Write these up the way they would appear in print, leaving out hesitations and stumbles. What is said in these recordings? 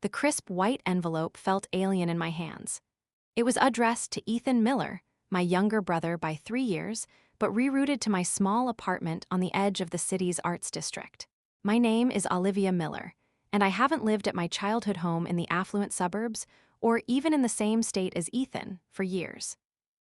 The crisp white envelope felt alien in my hands. It was addressed to Ethan Miller, my younger brother by 3 years, but rerouted to my small apartment on the edge of the city's arts district. My name is Olivia Miller, and I haven't lived at my childhood home in the affluent suburbs or even in the same state as Ethan for years.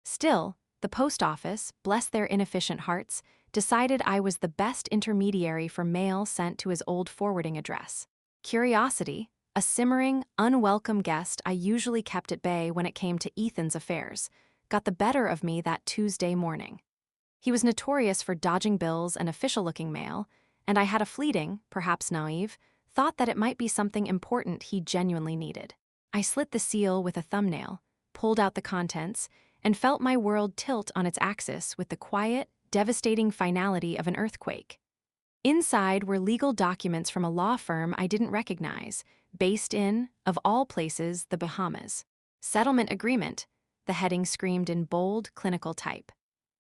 Still, the post office, bless their inefficient hearts, decided I was the best intermediary for mail sent to his old forwarding address. Curiosity, a simmering, unwelcome guest I usually kept at bay when it came to Ethan's affairs, got the better of me that Tuesday morning. He was notorious for dodging bills and official-looking mail, and I had a fleeting, perhaps naive, thought that it might be something important he genuinely needed. I slit the seal with a thumbnail, pulled out the contents, and felt my world tilt on its axis with the quiet, devastating finality of an earthquake. Inside were legal documents from a law firm I didn't recognize, based in, of all places, the Bahamas. Settlement agreement, the heading screamed in bold, clinical type.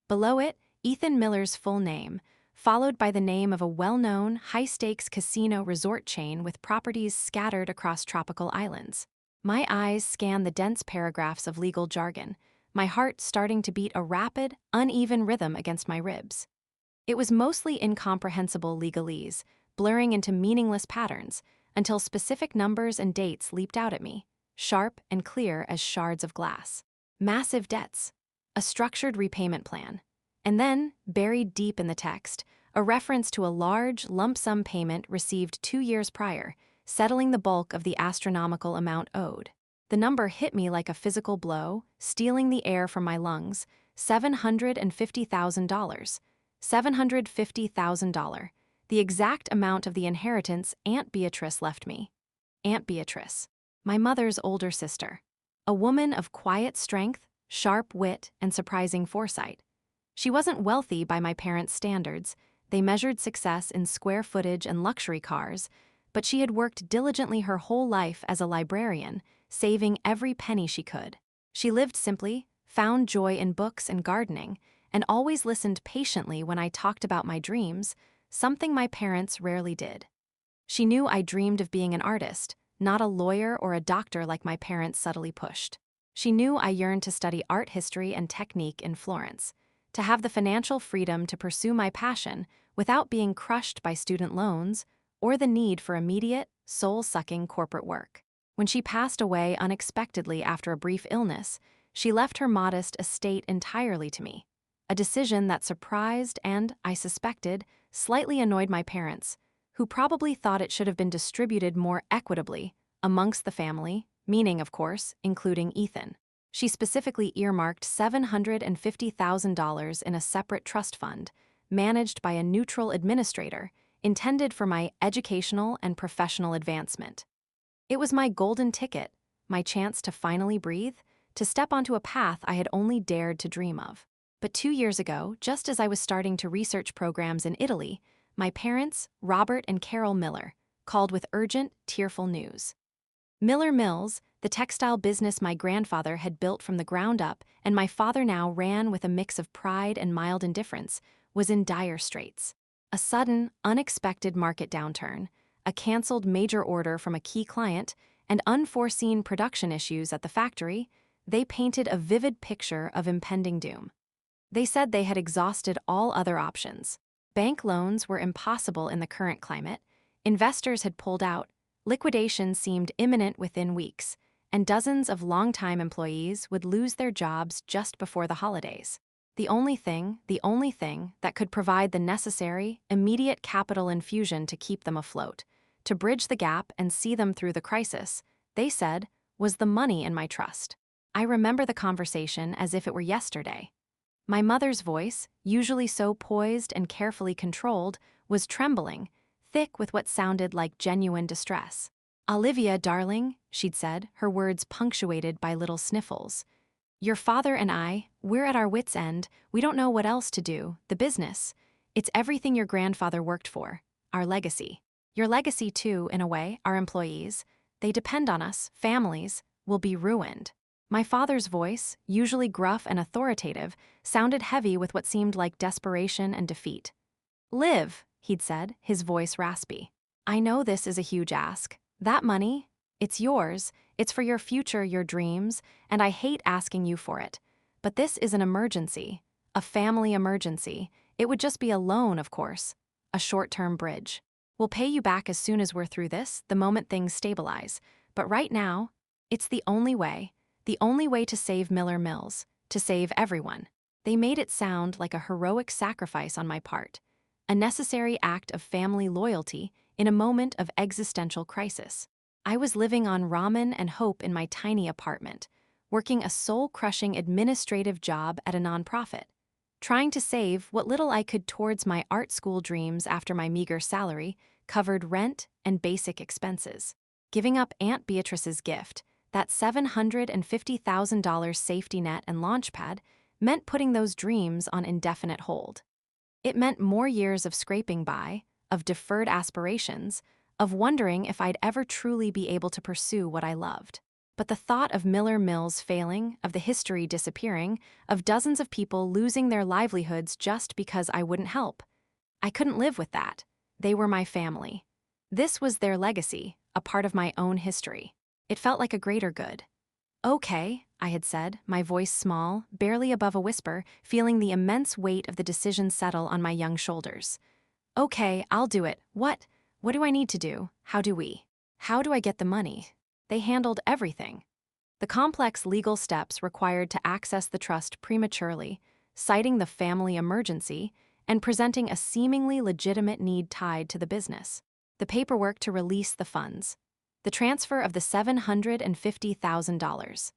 Below it, Ethan Miller's full name, followed by the name of a well-known, high-stakes casino resort chain with properties scattered across tropical islands. My eyes scanned the dense paragraphs of legal jargon, my heart starting to beat a rapid, uneven rhythm against my ribs. It was mostly incomprehensible legalese, blurring into meaningless patterns, until specific numbers and dates leaped out at me, sharp and clear as shards of glass. Massive debts, a structured repayment plan, and then, buried deep in the text, a reference to a large, lump-sum payment received 2 years prior, settling the bulk of the astronomical amount owed. The number hit me like a physical blow, stealing the air from my lungs. $750,000. $750,000. The exact amount of the inheritance Aunt Beatrice left me. Aunt Beatrice, my mother's older sister. A woman of quiet strength, sharp wit, and surprising foresight. She wasn't wealthy by my parents' standards. They measured success in square footage and luxury cars, but she had worked diligently her whole life as a librarian, saving every penny she could. She lived simply, found joy in books and gardening, and always listened patiently when I talked about my dreams, something my parents rarely did. She knew I dreamed of being an artist, not a lawyer or a doctor like my parents subtly pushed. She knew I yearned to study art history and technique in Florence, to have the financial freedom to pursue my passion without being crushed by student loans or the need for immediate, soul-sucking corporate work. When she passed away unexpectedly after a brief illness, she left her modest estate entirely to me, a decision that surprised and, I suspected, slightly annoyed my parents, who probably thought it should have been distributed more equitably amongst the family, meaning, of course, including Ethan. She specifically earmarked $750,000 in a separate trust fund, managed by a neutral administrator, intended for my educational and professional advancement. It was my golden ticket, my chance to finally breathe, to step onto a path I had only dared to dream of. But 2 years ago, just as I was starting to research programs in Italy, my parents, Robert and Carol Miller, called with urgent, tearful news. Miller Mills, the textile business my grandfather had built from the ground up and my father now ran with a mix of pride and mild indifference, was in dire straits. A sudden, unexpected market downturn, a canceled major order from a key client, and unforeseen production issues at the factory, they painted a vivid picture of impending doom. They said they had exhausted all other options. Bank loans were impossible in the current climate, investors had pulled out, liquidation seemed imminent within weeks, and dozens of longtime employees would lose their jobs just before the holidays. The only thing that could provide the necessary, immediate capital infusion to keep them afloat, to bridge the gap and see them through the crisis, they said, was the money in my trust. I remember the conversation as if it were yesterday. My mother's voice, usually so poised and carefully controlled, was trembling, thick with what sounded like genuine distress. "Olivia, darling," she'd said, her words punctuated by little sniffles. "Your father and we're at our wits' end. We don't know what else to do. The business. It's everything your grandfather worked for. Our legacy. Your legacy, too, in a way, our employees. They depend on us, families, will be ruined." My father's voice, usually gruff and authoritative, sounded heavy with what seemed like desperation and defeat. "Liv," he'd said, his voice raspy. "I know this is a huge ask. That money, It's yours, it's for your future, your dreams, and I hate asking you for it. But this is an emergency, a family emergency. It would just be a loan, of course, a short-term bridge. We'll pay you back as soon as we're through this, the moment things stabilize. But right now, it's the only way to save Miller Mills, to save everyone. They made it sound like a heroic sacrifice on my part, a necessary act of family loyalty in a moment of existential crisis. I was living on ramen and hope in my tiny apartment, working a soul-crushing administrative job at a nonprofit, trying to save what little I could towards my art school dreams after my meager salary covered rent and basic expenses. Giving up Aunt Beatrice's gift, that $750,000 safety net and launchpad, meant putting those dreams on indefinite hold. It meant more years of scraping by, of deferred aspirations, of wondering if I'd ever truly be able to pursue what I loved. But the thought of Miller Mills failing, of the history disappearing, of dozens of people losing their livelihoods just because I wouldn't help, I couldn't live with that. They were my family. This was their legacy, a part of my own history. It felt like a greater good. Okay, I had said, my voice small, barely above a whisper, feeling the immense weight of the decision settle on my young shoulders. Okay, I'll do it. What? What do I need to do? How do I get the money? They handled everything. The complex legal steps required to access the trust prematurely, citing the family emergency, and presenting a seemingly legitimate need tied to the business. The paperwork to release the funds. The transfer of the $750,000.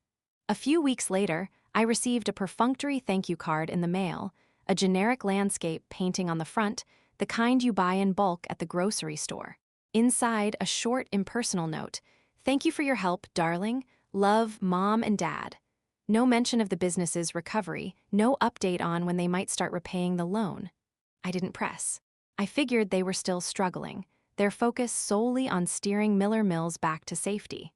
A few weeks later, I received a perfunctory thank you card in the mail, a generic landscape painting on the front, the kind you buy in bulk at the grocery store. Inside, a short, impersonal note. Thank you for your help, darling. Love, Mom and Dad. No mention of the business's recovery, no update on when they might start repaying the loan. I didn't press. I figured they were still struggling, their focus solely on steering Miller Mills back to safety.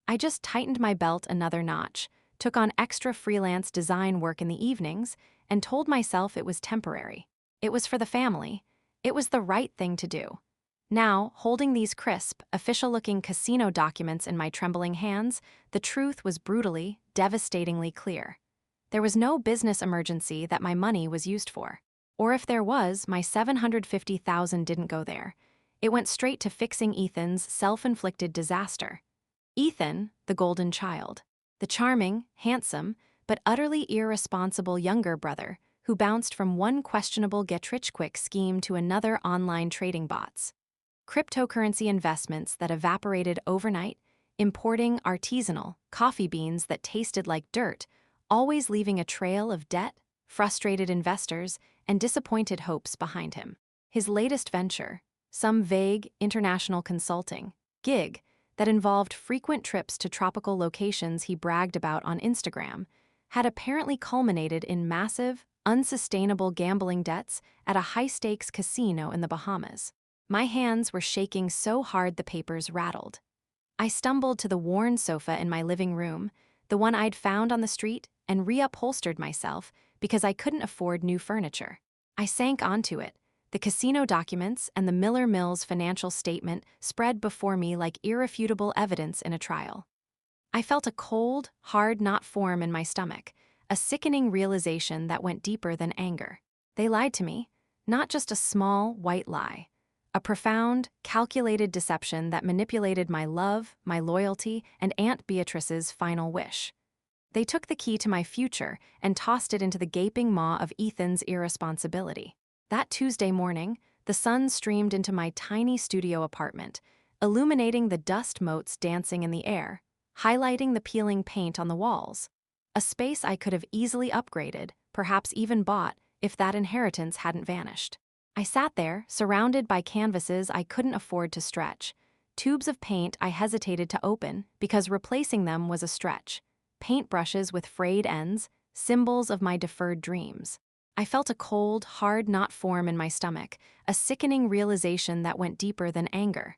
I just tightened my belt another notch, took on extra freelance design work in the evenings, and told myself it was temporary. It was for the family. It was the right thing to do. Now, holding these crisp, official-looking casino documents in my trembling hands, the truth was brutally, devastatingly clear. There was no business emergency that my money was used for. Or if there was, my $750,000 didn't go there. It went straight to fixing Ethan's self-inflicted disaster. Ethan, the golden child. The charming, handsome, but utterly irresponsible younger brother who bounced from one questionable get-rich-quick scheme to another online trading bots. Cryptocurrency investments that evaporated overnight, importing artisanal coffee beans that tasted like dirt, always leaving a trail of debt, frustrated investors, and disappointed hopes behind him. His latest venture, some vague international consulting gig that involved frequent trips to tropical locations he bragged about on Instagram, had apparently culminated in massive, unsustainable gambling debts at a high-stakes casino in the Bahamas. My hands were shaking so hard the papers rattled. I stumbled to the worn sofa in my living room, the one I'd found on the street, and reupholstered myself because I couldn't afford new furniture. I sank onto it, the casino documents and the Miller Mills financial statement spread before me like irrefutable evidence in a trial. I felt a cold, hard knot form in my stomach, a sickening realization that went deeper than anger. They lied to me, not just a small, white lie. A profound, calculated deception that manipulated my love, my loyalty, and Aunt Beatrice's final wish. They took the key to my future and tossed it into the gaping maw of Ethan's irresponsibility. That Tuesday morning, the sun streamed into my tiny studio apartment, illuminating the dust motes dancing in the air, highlighting the peeling paint on the walls. A space I could have easily upgraded, perhaps even bought, if that inheritance hadn't vanished. I sat there, surrounded by canvases I couldn't afford to stretch, tubes of paint I hesitated to open because replacing them was a stretch, paintbrushes with frayed ends, symbols of my deferred dreams. I felt a cold, hard knot form in my stomach, a sickening realization that went deeper than anger.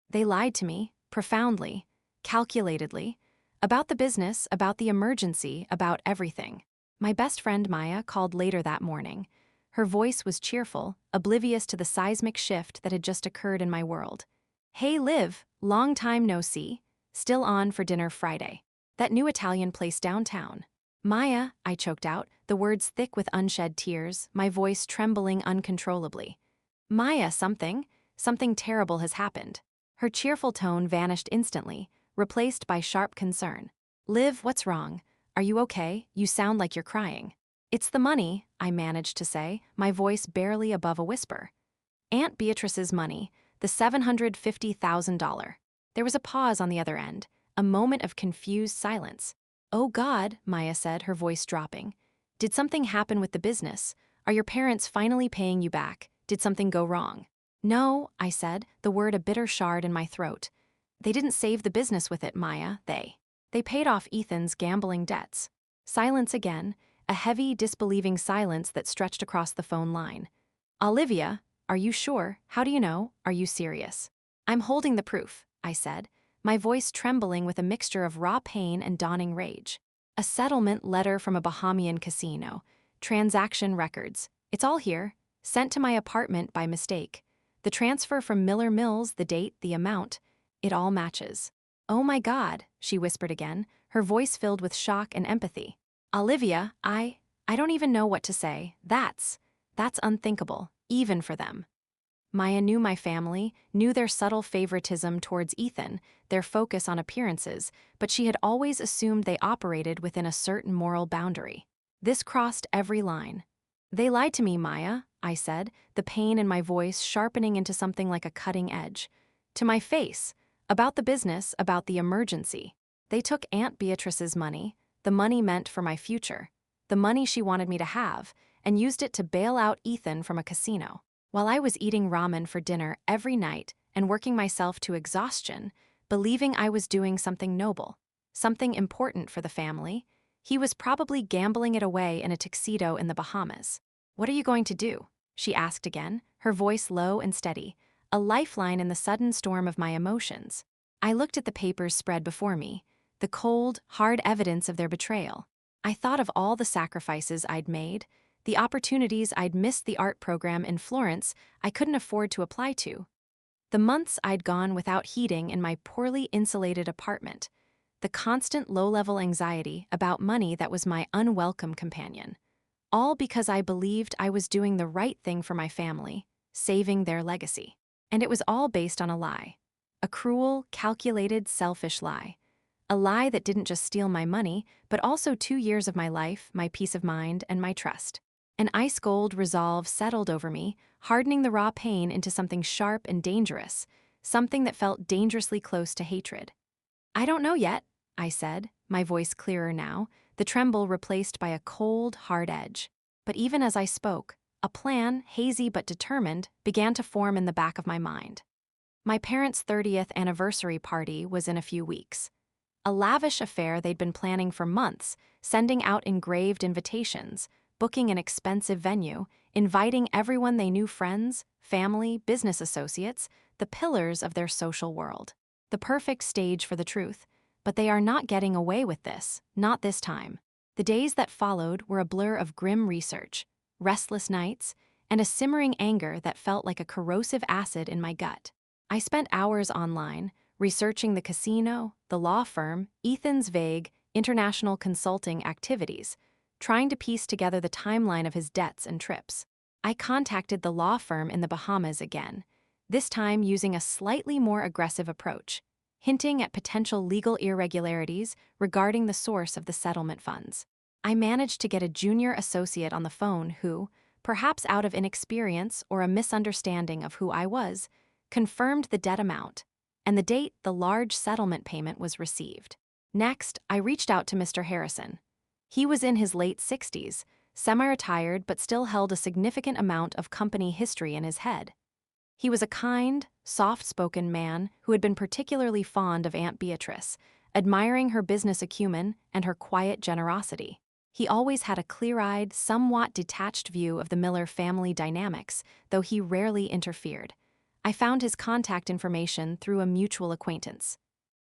They lied to me, profoundly, calculatedly, about the business, about the emergency, about everything. My best friend Maya called later that morning. Her voice was cheerful, oblivious to the seismic shift that had just occurred in my world. "Hey Liv, long time no see. still on for dinner Friday. That new Italian place downtown. Maya, I choked out, the words thick with unshed tears, my voice trembling uncontrollably. Maya, something terrible has happened. Her cheerful tone vanished instantly, replaced by sharp concern. Liv, what's wrong? Are you okay? You sound like you're crying. It's the money, I managed to say, my voice barely above a whisper. Aunt Beatrice's money, the $750,000. There was a pause on the other end, a moment of confused silence. Oh God, Maya said, her voice dropping. Did something happen with the business? Are your parents finally paying you back? Did something go wrong? No, I said, the word a bitter shard in my throat. They didn't save the business with it, Maya, They paid off Ethan's gambling debts. Silence again, a heavy, disbelieving silence that stretched across the phone line. Olivia, are you sure? How do you know? Are you serious? I'm holding the proof, I said, my voice trembling with a mixture of raw pain and dawning rage. A settlement letter from a Bahamian casino. Transaction records. It's all here. Sent to my apartment by mistake. The transfer from Miller Mills, the date, the amount. It all matches. Oh my God, she whispered again, her voice filled with shock and empathy. Olivia, I don't even know what to say. That's unthinkable, even for them. Maya knew my family, knew their subtle favoritism towards Ethan, their focus on appearances, but she had always assumed they operated within a certain moral boundary. This crossed every line. They lied to me, Maya, I said, the pain in my voice sharpening into something like a cutting edge. To my face, about the business, about the emergency. They took Aunt Beatrice's money, the money meant for my future, the money she wanted me to have, and used it to bail out Ethan from a casino. While I was eating ramen for dinner every night and working myself to exhaustion, believing I was doing something noble, something important for the family, he was probably gambling it away in a tuxedo in the Bahamas. What are you going to do? She asked again, her voice low and steady, a lifeline in the sudden storm of my emotions. I looked at the papers spread before me, the cold, hard evidence of their betrayal. I thought of all the sacrifices I'd made, the opportunities I'd missed, the art program in Florence I couldn't afford to apply to, the months I'd gone without heating in my poorly insulated apartment, the constant low-level anxiety about money that was my unwelcome companion, all because I believed I was doing the right thing for my family, saving their legacy. And it was all based on a lie, a cruel, calculated, selfish lie. A lie that didn't just steal my money, but also 2 years of my life, my peace of mind, and my trust. An ice-cold resolve settled over me, hardening the raw pain into something sharp and dangerous, something that felt dangerously close to hatred. I don't know yet, I said, my voice clearer now, the tremble replaced by a cold, hard edge. But even as I spoke, a plan, hazy but determined, began to form in the back of my mind. My parents' 30th anniversary party was in a few weeks. A lavish affair they'd been planning for months, sending out engraved invitations, booking an expensive venue, inviting everyone they knew, friends, family, business associates, the pillars of their social world. The perfect stage for the truth, but they are not getting away with this, not this time. The days that followed were a blur of grim research, restless nights, and a simmering anger that felt like a corrosive acid in my gut. I spent hours online, researching the casino, the law firm, Ethan's vague, international consulting activities, trying to piece together the timeline of his debts and trips. I contacted the law firm in the Bahamas again, this time using a slightly more aggressive approach, hinting at potential legal irregularities regarding the source of the settlement funds. I managed to get a junior associate on the phone who, perhaps out of inexperience or a misunderstanding of who I was, confirmed the debt amount and the date the large settlement payment was received. Next, I reached out to Mr. Harrison. He was in his late 60s, semi-retired but still held a significant amount of company history in his head. He was a kind, soft-spoken man who had been particularly fond of Aunt Beatrice, admiring her business acumen and her quiet generosity. He always had a clear-eyed, somewhat detached view of the Miller family dynamics, though he rarely interfered. I found his contact information through a mutual acquaintance.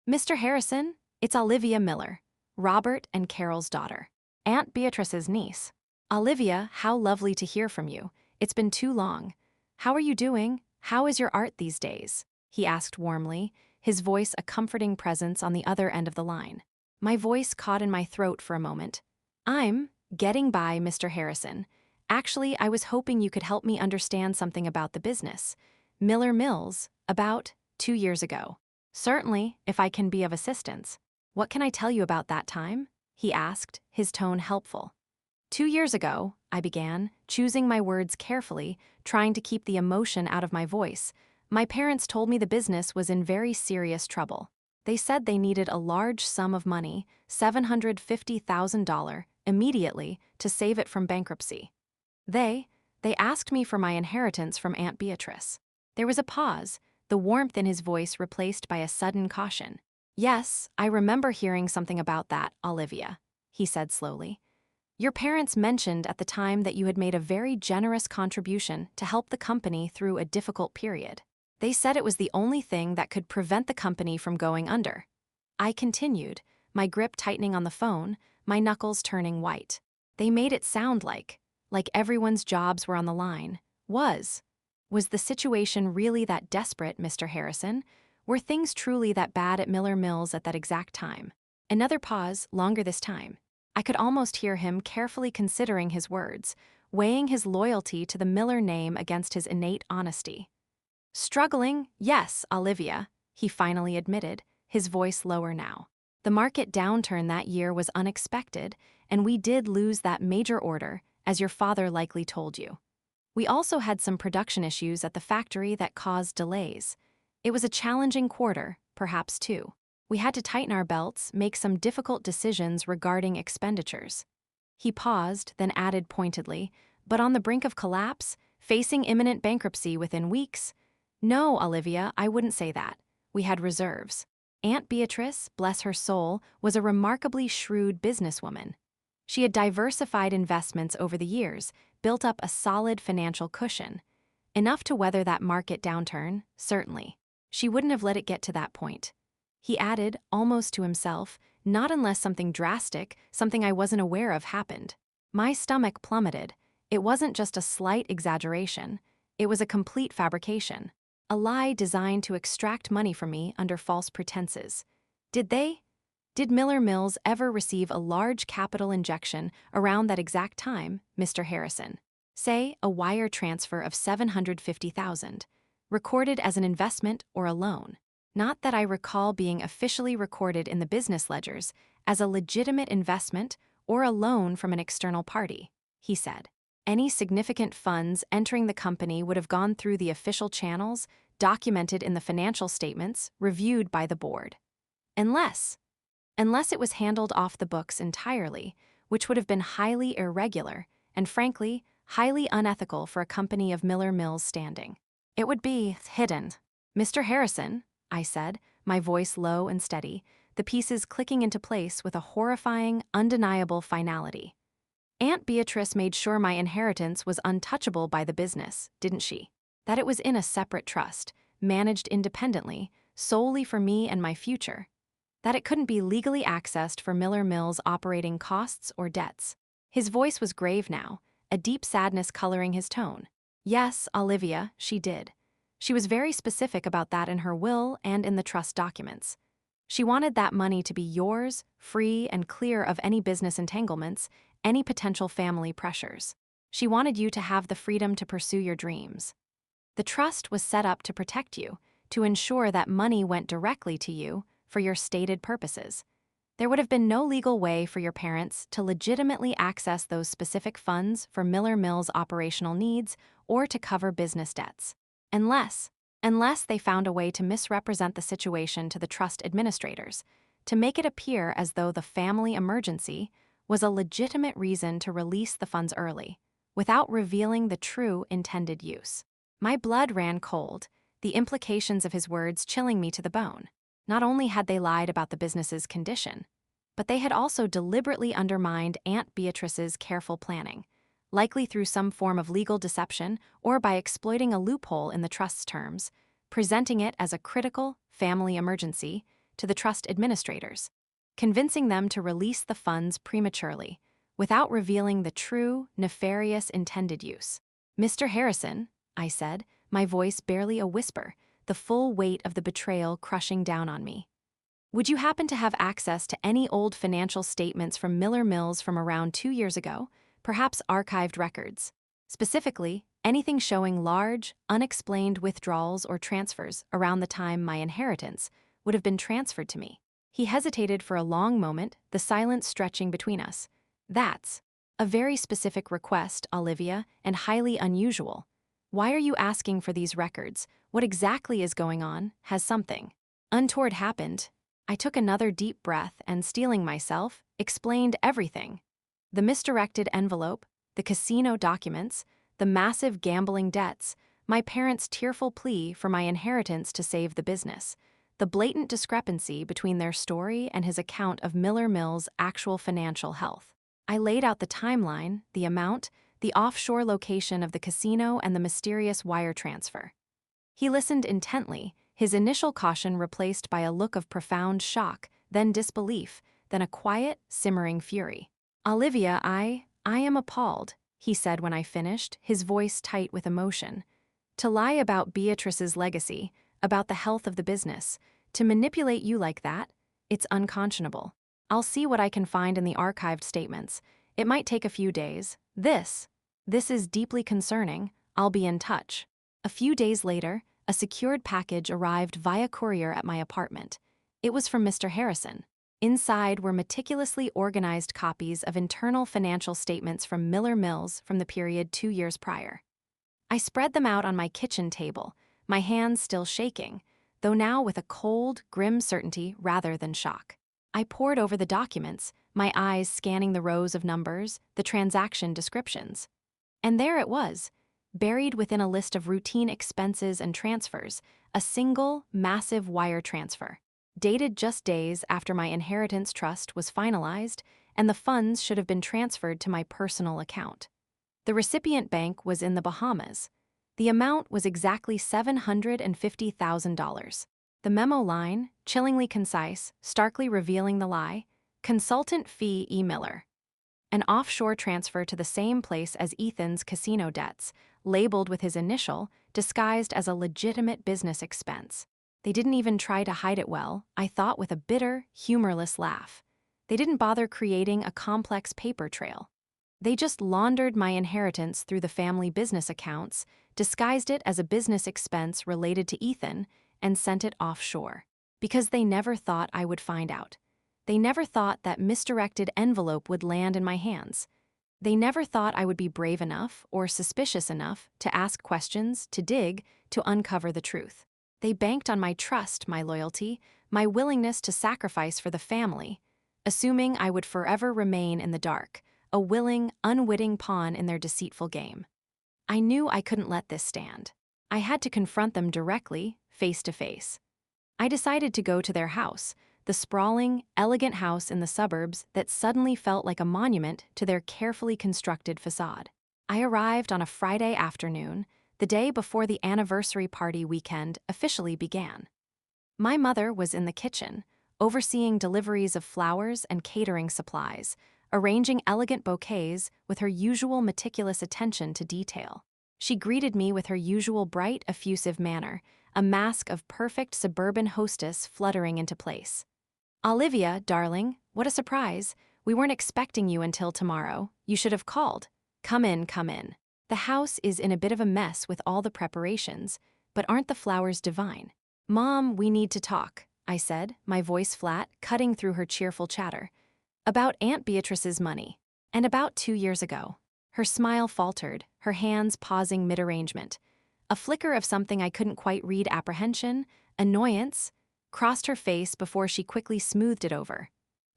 Mr. Harrison, it's Olivia Miller, Robert and Carol's daughter, Aunt Beatrice's niece. Olivia, how lovely to hear from you. It's been too long. How are you doing? How is your art these days? He asked warmly, his voice a comforting presence on the other end of the line. My voice caught in my throat for a moment. "I'm getting by, Mr. Harrison. Actually, I was hoping you could help me understand something about the business. Miller Mills, about 2 years ago. Certainly, if I can be of assistance. What can I tell you about that time?" he asked, his tone helpful. 2 years ago, I began, choosing my words carefully, trying to keep the emotion out of my voice. My parents told me the business was in very serious trouble. They said they needed a large sum of money, $750,000, immediately, to save it from bankruptcy. They asked me for my inheritance from Aunt Beatrice. There was a pause, the warmth in his voice replaced by a sudden caution. "Yes, I remember hearing something about that, Olivia," he said slowly. "Your parents mentioned at the time that you had made a very generous contribution to help the company through a difficult period. They said it was the only thing that could prevent the company from going under." I continued, my grip tightening on the phone, my knuckles turning white. "They made it sound like everyone's jobs were on the line. Was the situation really that desperate, Mr. Harrison? Were things truly that bad at Miller Mills at that exact time?" Another pause, longer this time. I could almost hear him carefully considering his words, weighing his loyalty to the Miller name against his innate honesty. "Struggling, yes, Olivia," he finally admitted, his voice lower now. "The market downturn that year was unexpected, and we did lose that major order, as your father likely told you. We also had some production issues at the factory that caused delays. It was a challenging quarter, perhaps two. We had to tighten our belts, make some difficult decisions regarding expenditures." He paused, then added pointedly, "But on the brink of collapse, facing imminent bankruptcy within weeks? No, Olivia, I wouldn't say that. We had reserves. Aunt Beatrice, bless her soul, was a remarkably shrewd businesswoman. She had diversified investments over the years, built up a solid financial cushion. Enough to weather that market downturn, certainly. She wouldn't have let it get to that point." He added, almost to himself, "Not unless something drastic, something I wasn't aware of, happened." My stomach plummeted. It wasn't just a slight exaggeration. It was a complete fabrication. A lie designed to extract money from me under false pretenses. Did Miller Mills ever receive a large capital injection around that exact time, Mr. Harrison? Say, a wire transfer of $750,000, recorded as an investment or a loan? Not that I recall being officially recorded in the business ledgers as a legitimate investment or a loan from an external party, he said. Any significant funds entering the company would have gone through the official channels, documented in the financial statements, reviewed by the board. Unless it was handled off the books entirely, which would have been highly irregular and, frankly, highly unethical for a company of Miller Mills' standing. It would be hidden. "Mr. Harrison," I said, my voice low and steady, the pieces clicking into place with a horrifying, undeniable finality. "Aunt Beatrice made sure my inheritance was untouchable by the business, didn't she? That it was in a separate trust, managed independently, solely for me and my future. That it couldn't be legally accessed for Miller Mills' operating costs or debts." His voice was grave now, a deep sadness coloring his tone. "Yes, Olivia, she did. She was very specific about that in her will and in the trust documents. She wanted that money to be yours, free and clear of any business entanglements, any potential family pressures. She wanted you to have the freedom to pursue your dreams. The trust was set up to protect you, to ensure that money went directly to you for your stated purposes. There would have been no legal way for your parents to legitimately access those specific funds for Miller Mills' operational needs or to cover business debts. Unless they found a way to misrepresent the situation to the trust administrators, to make it appear as though the family emergency was a legitimate reason to release the funds early, without revealing the true intended use." My blood ran cold, the implications of his words chilling me to the bone. Not only had they lied about the business's condition, but they had also deliberately undermined Aunt Beatrice's careful planning, likely through some form of legal deception or by exploiting a loophole in the trust's terms, presenting it as a critical family emergency to the trust administrators, convincing them to release the funds prematurely, without revealing the true, nefarious intended use. "Mr. Harrison," I said, my voice barely a whisper, the the full weight of the betrayal crushing down on me. Would you happen to have access to any old financial statements from Miller Mills from around 2 years ago, perhaps archived records? Specifically, anything showing large, unexplained withdrawals or transfers around the time my inheritance would have been transferred to me. He hesitated for a long moment, the silence stretching between us. That's a very specific request, Olivia, and highly unusual. Why are you asking for these records? What exactly is going on? Has something untoward happened? I took another deep breath and, steeling myself, explained everything. The misdirected envelope, the casino documents, the massive gambling debts, my parents' tearful plea for my inheritance to save the business, the blatant discrepancy between their story and his account of Miller Mill's actual financial health. I laid out the timeline, the amount, the offshore location of the casino, and the mysterious wire transfer. He listened intently, his initial caution replaced by a look of profound shock, then disbelief, then a quiet, simmering fury. Olivia, I am appalled, he said when I finished, his voice tight with emotion. To lie about Beatrice's legacy, about the health of the business, to manipulate you like that, it's unconscionable. I'll see what I can find in the archived statements. It might take a few days. This is deeply concerning. I'll be in touch. A few days later, a secured package arrived via courier at my apartment. It was from Mr. Harrison. Inside were meticulously organized copies of internal financial statements from Miller Mills from the period 2 years prior. I spread them out on my kitchen table, my hands still shaking, though now with a cold, grim certainty rather than shock. I pored over the documents, my eyes scanning the rows of numbers, the transaction descriptions. And there it was, buried within a list of routine expenses and transfers, a single, massive wire transfer, dated just days after my inheritance trust was finalized and the funds should have been transferred to my personal account. The recipient bank was in the Bahamas. The amount was exactly $750,000. The memo line, chillingly concise, starkly revealing the lie: consultant fee E. Miller. An offshore transfer to the same place as Ethan's casino debts, labeled with his initial, disguised as a legitimate business expense. They didn't even try to hide it well, I thought with a bitter, humorless laugh. They didn't bother creating a complex paper trail. They just laundered my inheritance through the family business accounts, disguised it as a business expense related to Ethan, and sent it offshore. Because they never thought I would find out. They never thought that misdirected envelope would land in my hands. They never thought I would be brave enough or suspicious enough to ask questions, to dig, to uncover the truth. They banked on my trust, my loyalty, my willingness to sacrifice for the family, assuming I would forever remain in the dark, a willing, unwitting pawn in their deceitful game. I knew I couldn't let this stand. I had to confront them directly, face to face. I decided to go to their house, the sprawling, elegant house in the suburbs that suddenly felt like a monument to their carefully constructed facade. I arrived on a Friday afternoon, the day before the anniversary party weekend officially began. My mother was in the kitchen, overseeing deliveries of flowers and catering supplies, arranging elegant bouquets with her usual meticulous attention to detail. She greeted me with her usual bright, effusive manner, a mask of perfect suburban hostess fluttering into place. "Olivia, darling, what a surprise. We weren't expecting you until tomorrow. You should have called. Come in, come in. The house is in a bit of a mess with all the preparations, but aren't the flowers divine?" "Mom, we need to talk," I said, my voice flat, cutting through her cheerful chatter. "About Aunt Beatrice's money. And about 2 years ago." Her smile faltered, her hands pausing mid-arrangement. A flicker of something I couldn't quite read, apprehension, annoyance, crossed her face before she quickly smoothed it over.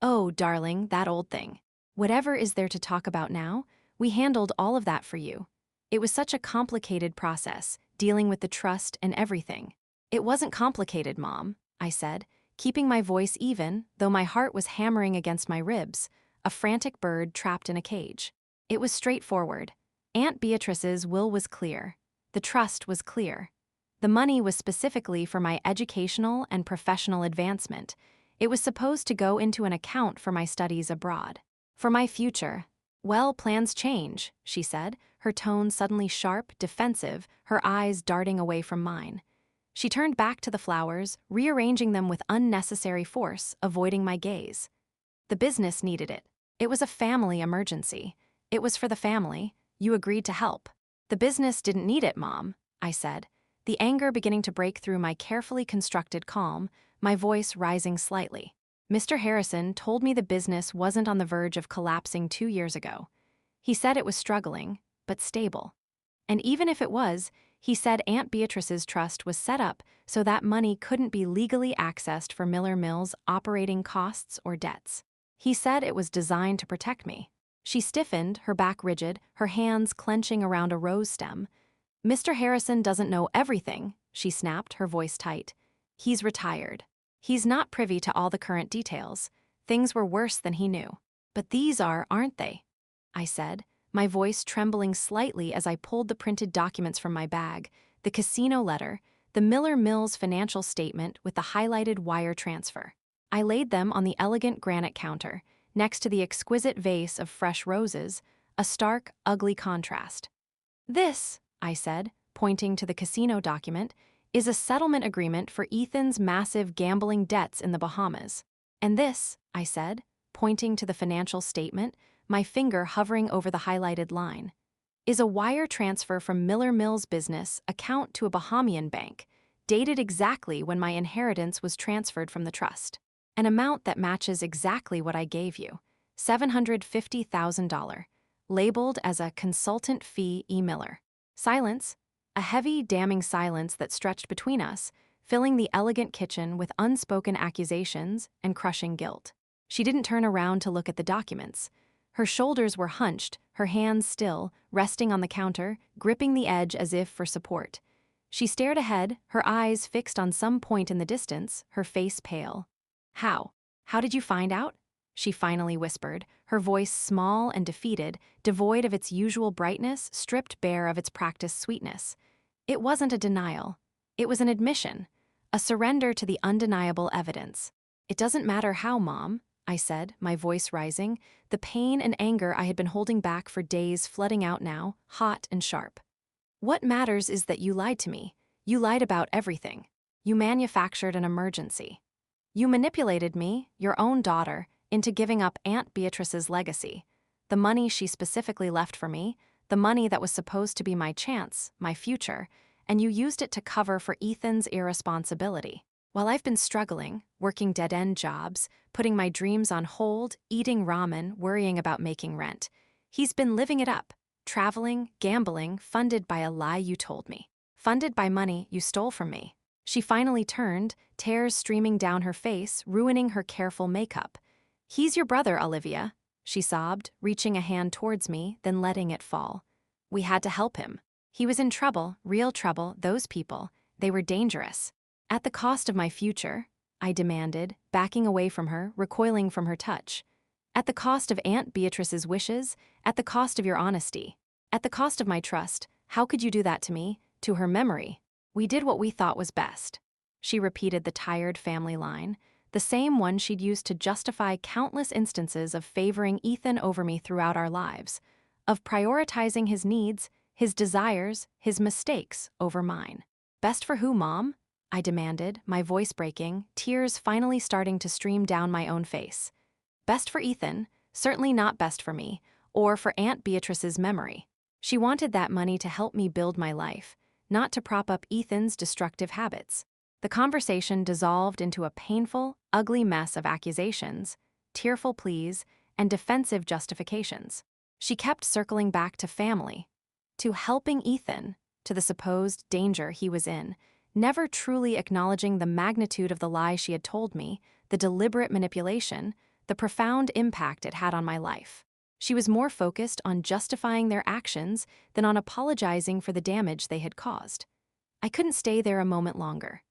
"Oh, darling, that old thing. Whatever is there to talk about now? We handled all of that for you. It was such a complicated process, dealing with the trust and everything." "It wasn't complicated, Mom," I said, keeping my voice even, though my heart was hammering against my ribs, a frantic bird trapped in a cage. "It was straightforward. Aunt Beatrice's will was clear. The trust was clear. The money was specifically for my educational and professional advancement. It was supposed to go into an account for my studies abroad. For my future. Well, plans change," she said, her tone suddenly sharp, defensive, her eyes darting away from mine. She turned back to the flowers, rearranging them with unnecessary force, avoiding my gaze. The business needed it. It was a family emergency. It was for the family. You agreed to help. The business didn't need it, Mom, I said, the anger beginning to break through my carefully constructed calm, my voice rising slightly. Mr. Harrison told me the business wasn't on the verge of collapsing 2 years ago. He said it was struggling, but stable. And even if it was, he said Aunt Beatrice's trust was set up so that money couldn't be legally accessed for Miller Mill's operating costs or debts. He said it was designed to protect me. She stiffened, her back rigid, her hands clenching around a rose stem. Mr. Harrison doesn't know everything, she snapped, her voice tight. He's retired. He's not privy to all the current details. Things were worse than he knew. But these are, aren't they? I said, my voice trembling slightly as I pulled the printed documents from my bag, the casino letter, the Miller Mills financial statement with the highlighted wire transfer. I laid them on the elegant granite counter, next to the exquisite vase of fresh roses, a stark, ugly contrast. This, I said, pointing to the casino document, is a settlement agreement for Ethan's massive gambling debts in the Bahamas. And this, I said, pointing to the financial statement, my finger hovering over the highlighted line, is a wire transfer from Miller Mill's business account to a Bahamian bank, dated exactly when my inheritance was transferred from the trust. An amount that matches exactly what I gave you, $750,000, labeled as a consultant fee E. Miller. Silence, a heavy, damning silence that stretched between us, filling the elegant kitchen with unspoken accusations and crushing guilt. She didn't turn around to look at the documents. Her shoulders were hunched, her hands still, resting on the counter, gripping the edge as if for support. She stared ahead, her eyes fixed on some point in the distance, her face pale. How? How did you find out? She finally whispered, her voice small and defeated, devoid of its usual brightness, stripped bare of its practiced sweetness. It wasn't a denial. It was an admission, a surrender to the undeniable evidence. It doesn't matter how, Mom, I said, my voice rising, the pain and anger I had been holding back for days flooding out now, hot and sharp. What matters is that you lied to me. You lied about everything. You manufactured an emergency. You manipulated me, your own daughter, into giving up Aunt Beatrice's legacy, the money she specifically left for me, the money that was supposed to be my chance, my future, and you used it to cover for Ethan's irresponsibility. While I've been struggling, working dead-end jobs, putting my dreams on hold, eating ramen, worrying about making rent, he's been living it up, traveling, gambling, funded by a lie you told me, funded by money you stole from me. She finally turned, tears streaming down her face, ruining her careful makeup. He's your brother, Olivia, she sobbed, reaching a hand towards me, then letting it fall. We had to help him. He was in trouble, real trouble, those people. They were dangerous. At the cost of my future, I demanded, backing away from her, recoiling from her touch. At the cost of Aunt Beatrice's wishes, at the cost of your honesty, at the cost of my trust. How could you do that to me, to her memory? We did what we thought was best. She repeated the tired family line, the same one she'd used to justify countless instances of favoring Ethan over me throughout our lives, of prioritizing his needs, his desires, his mistakes over mine. Best for who, Mom? I demanded, my voice breaking, tears finally starting to stream down my own face. Best for Ethan, certainly not best for me, or for Aunt Beatrice's memory. She wanted that money to help me build my life, not to prop up Ethan's destructive habits. The conversation dissolved into a painful, ugly mess of accusations, tearful pleas, and defensive justifications. She kept circling back to family, to helping Ethan, to the supposed danger he was in, never truly acknowledging the magnitude of the lie she had told me, the deliberate manipulation, the profound impact it had on my life. She was more focused on justifying their actions than on apologizing for the damage they had caused. I couldn't stay there a moment longer.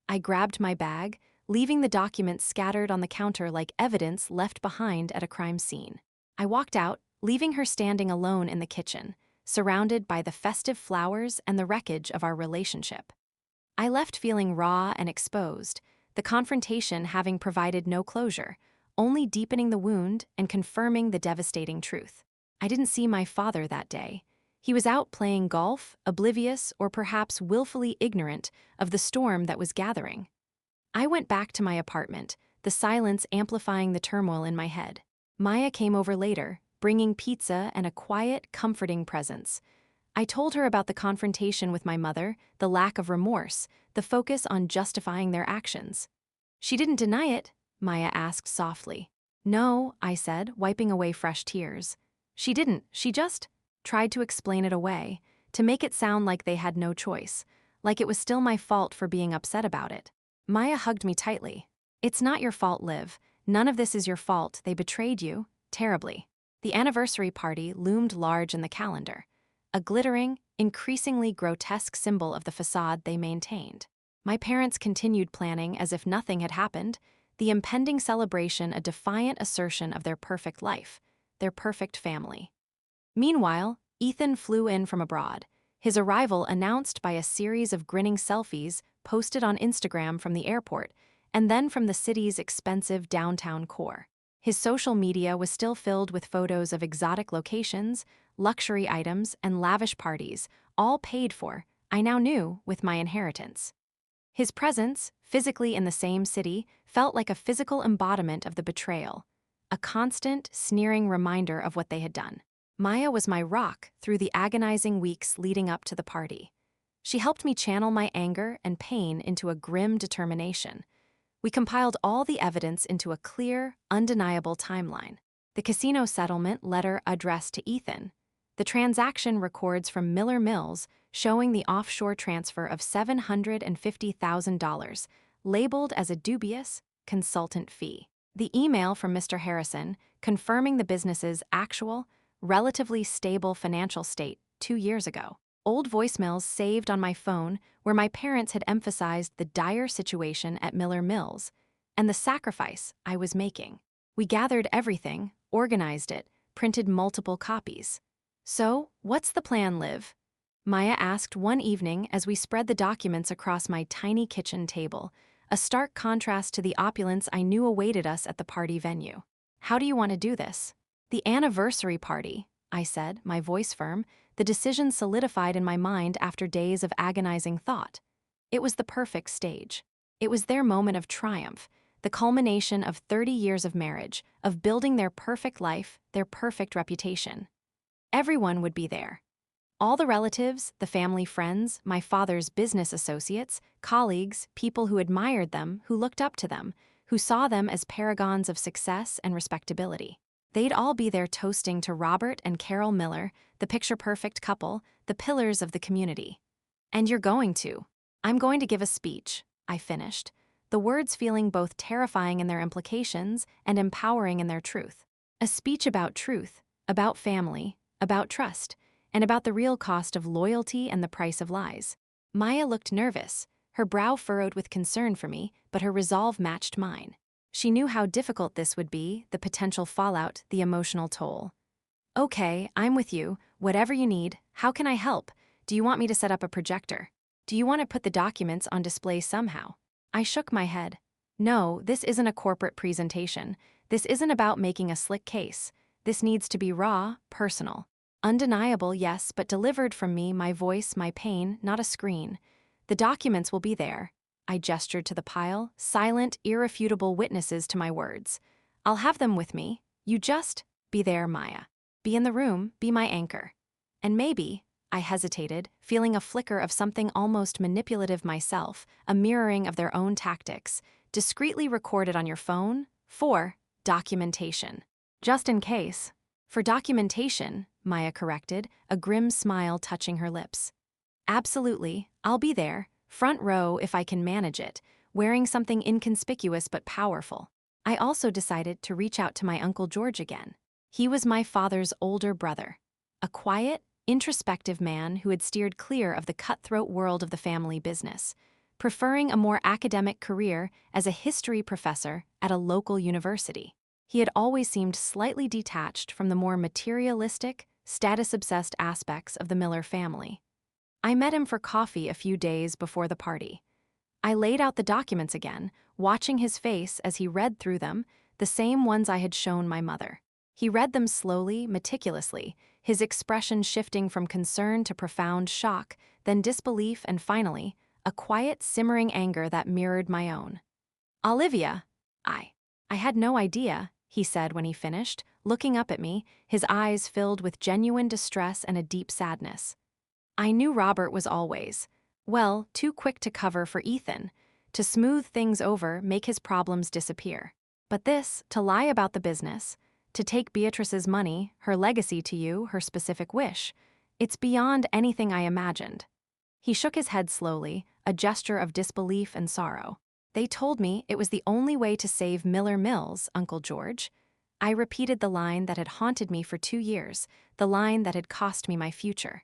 I grabbed my bag, leaving the documents scattered on the counter like evidence left behind at a crime scene. I walked out, leaving her standing alone in the kitchen, surrounded by the festive flowers and the wreckage of our relationship. I left feeling raw and exposed, the confrontation having provided no closure, only deepening the wound and confirming the devastating truth. I didn't see my father that day. He was out playing golf, oblivious or perhaps willfully ignorant of the storm that was gathering. I went back to my apartment, the silence amplifying the turmoil in my head. Maya came over later, bringing pizza and a quiet, comforting presence. I told her about the confrontation with my mother, the lack of remorse, the focus on justifying their actions. She didn't deny it, Maya asked softly. No, I said, wiping away fresh tears. She didn't, she just tried to explain it away, to make it sound like they had no choice, like it was still my fault for being upset about it. Maya hugged me tightly. It's not your fault, Liv. None of this is your fault. They betrayed you, terribly. The anniversary party loomed large in the calendar, a glittering, increasingly grotesque symbol of the facade they maintained. My parents continued planning as if nothing had happened, the impending celebration a defiant assertion of their perfect life, their perfect family. Meanwhile, Ethan flew in from abroad, his arrival announced by a series of grinning selfies posted on Instagram from the airport and then from the city's expensive downtown core. His social media was still filled with photos of exotic locations, luxury items, and lavish parties, all paid for, I now knew, with my inheritance. His presence, physically in the same city, felt like a physical embodiment of the betrayal, a constant, sneering reminder of what they had done. Maya was my rock through the agonizing weeks leading up to the party. She helped me channel my anger and pain into a grim determination. We compiled all the evidence into a clear, undeniable timeline. The casino settlement letter addressed to Ethan. The transaction records from Miller Mills showing the offshore transfer of $750,000, labeled as a dubious consultant fee. The email from Mr. Harrison confirming the business's actual, relatively stable financial state 2 years ago. Old voicemails saved on my phone where my parents had emphasized the dire situation at Miller Mills and the sacrifice I was making. We gathered everything, organized it, printed multiple copies. So, what's the plan, Liv? Maya asked one evening as we spread the documents across my tiny kitchen table, a stark contrast to the opulence I knew awaited us at the party venue. How do you want to do this? The anniversary party, I said, my voice firm, the decision solidified in my mind after days of agonizing thought. It was the perfect stage. It was their moment of triumph, the culmination of 30 years of marriage, of building their perfect life, their perfect reputation. Everyone would be there. All the relatives, the family friends, my father's business associates, colleagues, people who admired them, who looked up to them, who saw them as paragons of success and respectability. They'd all be there toasting to Robert and Carol Miller, the picture-perfect couple, the pillars of the community. And you're going to. I'm going to give a speech, I finished, the words feeling both terrifying in their implications and empowering in their truth. A speech about truth, about family, about trust, and about the real cost of loyalty and the price of lies. Maya looked nervous, her brow furrowed with concern for me, but her resolve matched mine. She knew how difficult this would be, the potential fallout, the emotional toll. Okay, I'm with you. Whatever you need. How can I help? Do you want me to set up a projector? Do you want to put the documents on display somehow? I shook my head. No, this isn't a corporate presentation. This isn't about making a slick case. This needs to be raw, personal. Undeniable, yes, but delivered from me, my voice, my pain, not a screen. The documents will be there. I gestured to the pile, silent, irrefutable witnesses to my words. I'll have them with me. You just be there, Maya. Be in the room, be my anchor. And maybe, I hesitated, feeling a flicker of something almost manipulative myself, a mirroring of their own tactics, discreetly recorded on your phone, for documentation. Just in case. For documentation, Maya corrected, a grim smile touching her lips. Absolutely, I'll be there, front row if I can manage it, wearing something inconspicuous but powerful. I also decided to reach out to my Uncle George again. He was my father's older brother, a quiet, introspective man who had steered clear of the cutthroat world of the family business, preferring a more academic career as a history professor at a local university. He had always seemed slightly detached from the more materialistic, status-obsessed aspects of the Miller family. I met him for coffee a few days before the party. I laid out the documents again, watching his face as he read through them, the same ones I had shown my mother. He read them slowly, meticulously, his expression shifting from concern to profound shock, then disbelief, and finally, a quiet, simmering anger that mirrored my own. "Olivia, I had no idea," he said when he finished, looking up at me, his eyes filled with genuine distress and a deep sadness. "I knew Robert was always, well, too quick to cover for Ethan, to smooth things over, make his problems disappear. But this, to lie about the business, to take Beatrice's money, her legacy to you, her specific wish, it's beyond anything I imagined." He shook his head slowly, a gesture of disbelief and sorrow. "They told me it was the only way to save Miller Mills, Uncle George." I repeated the line that had haunted me for 2 years, the line that had cost me my future.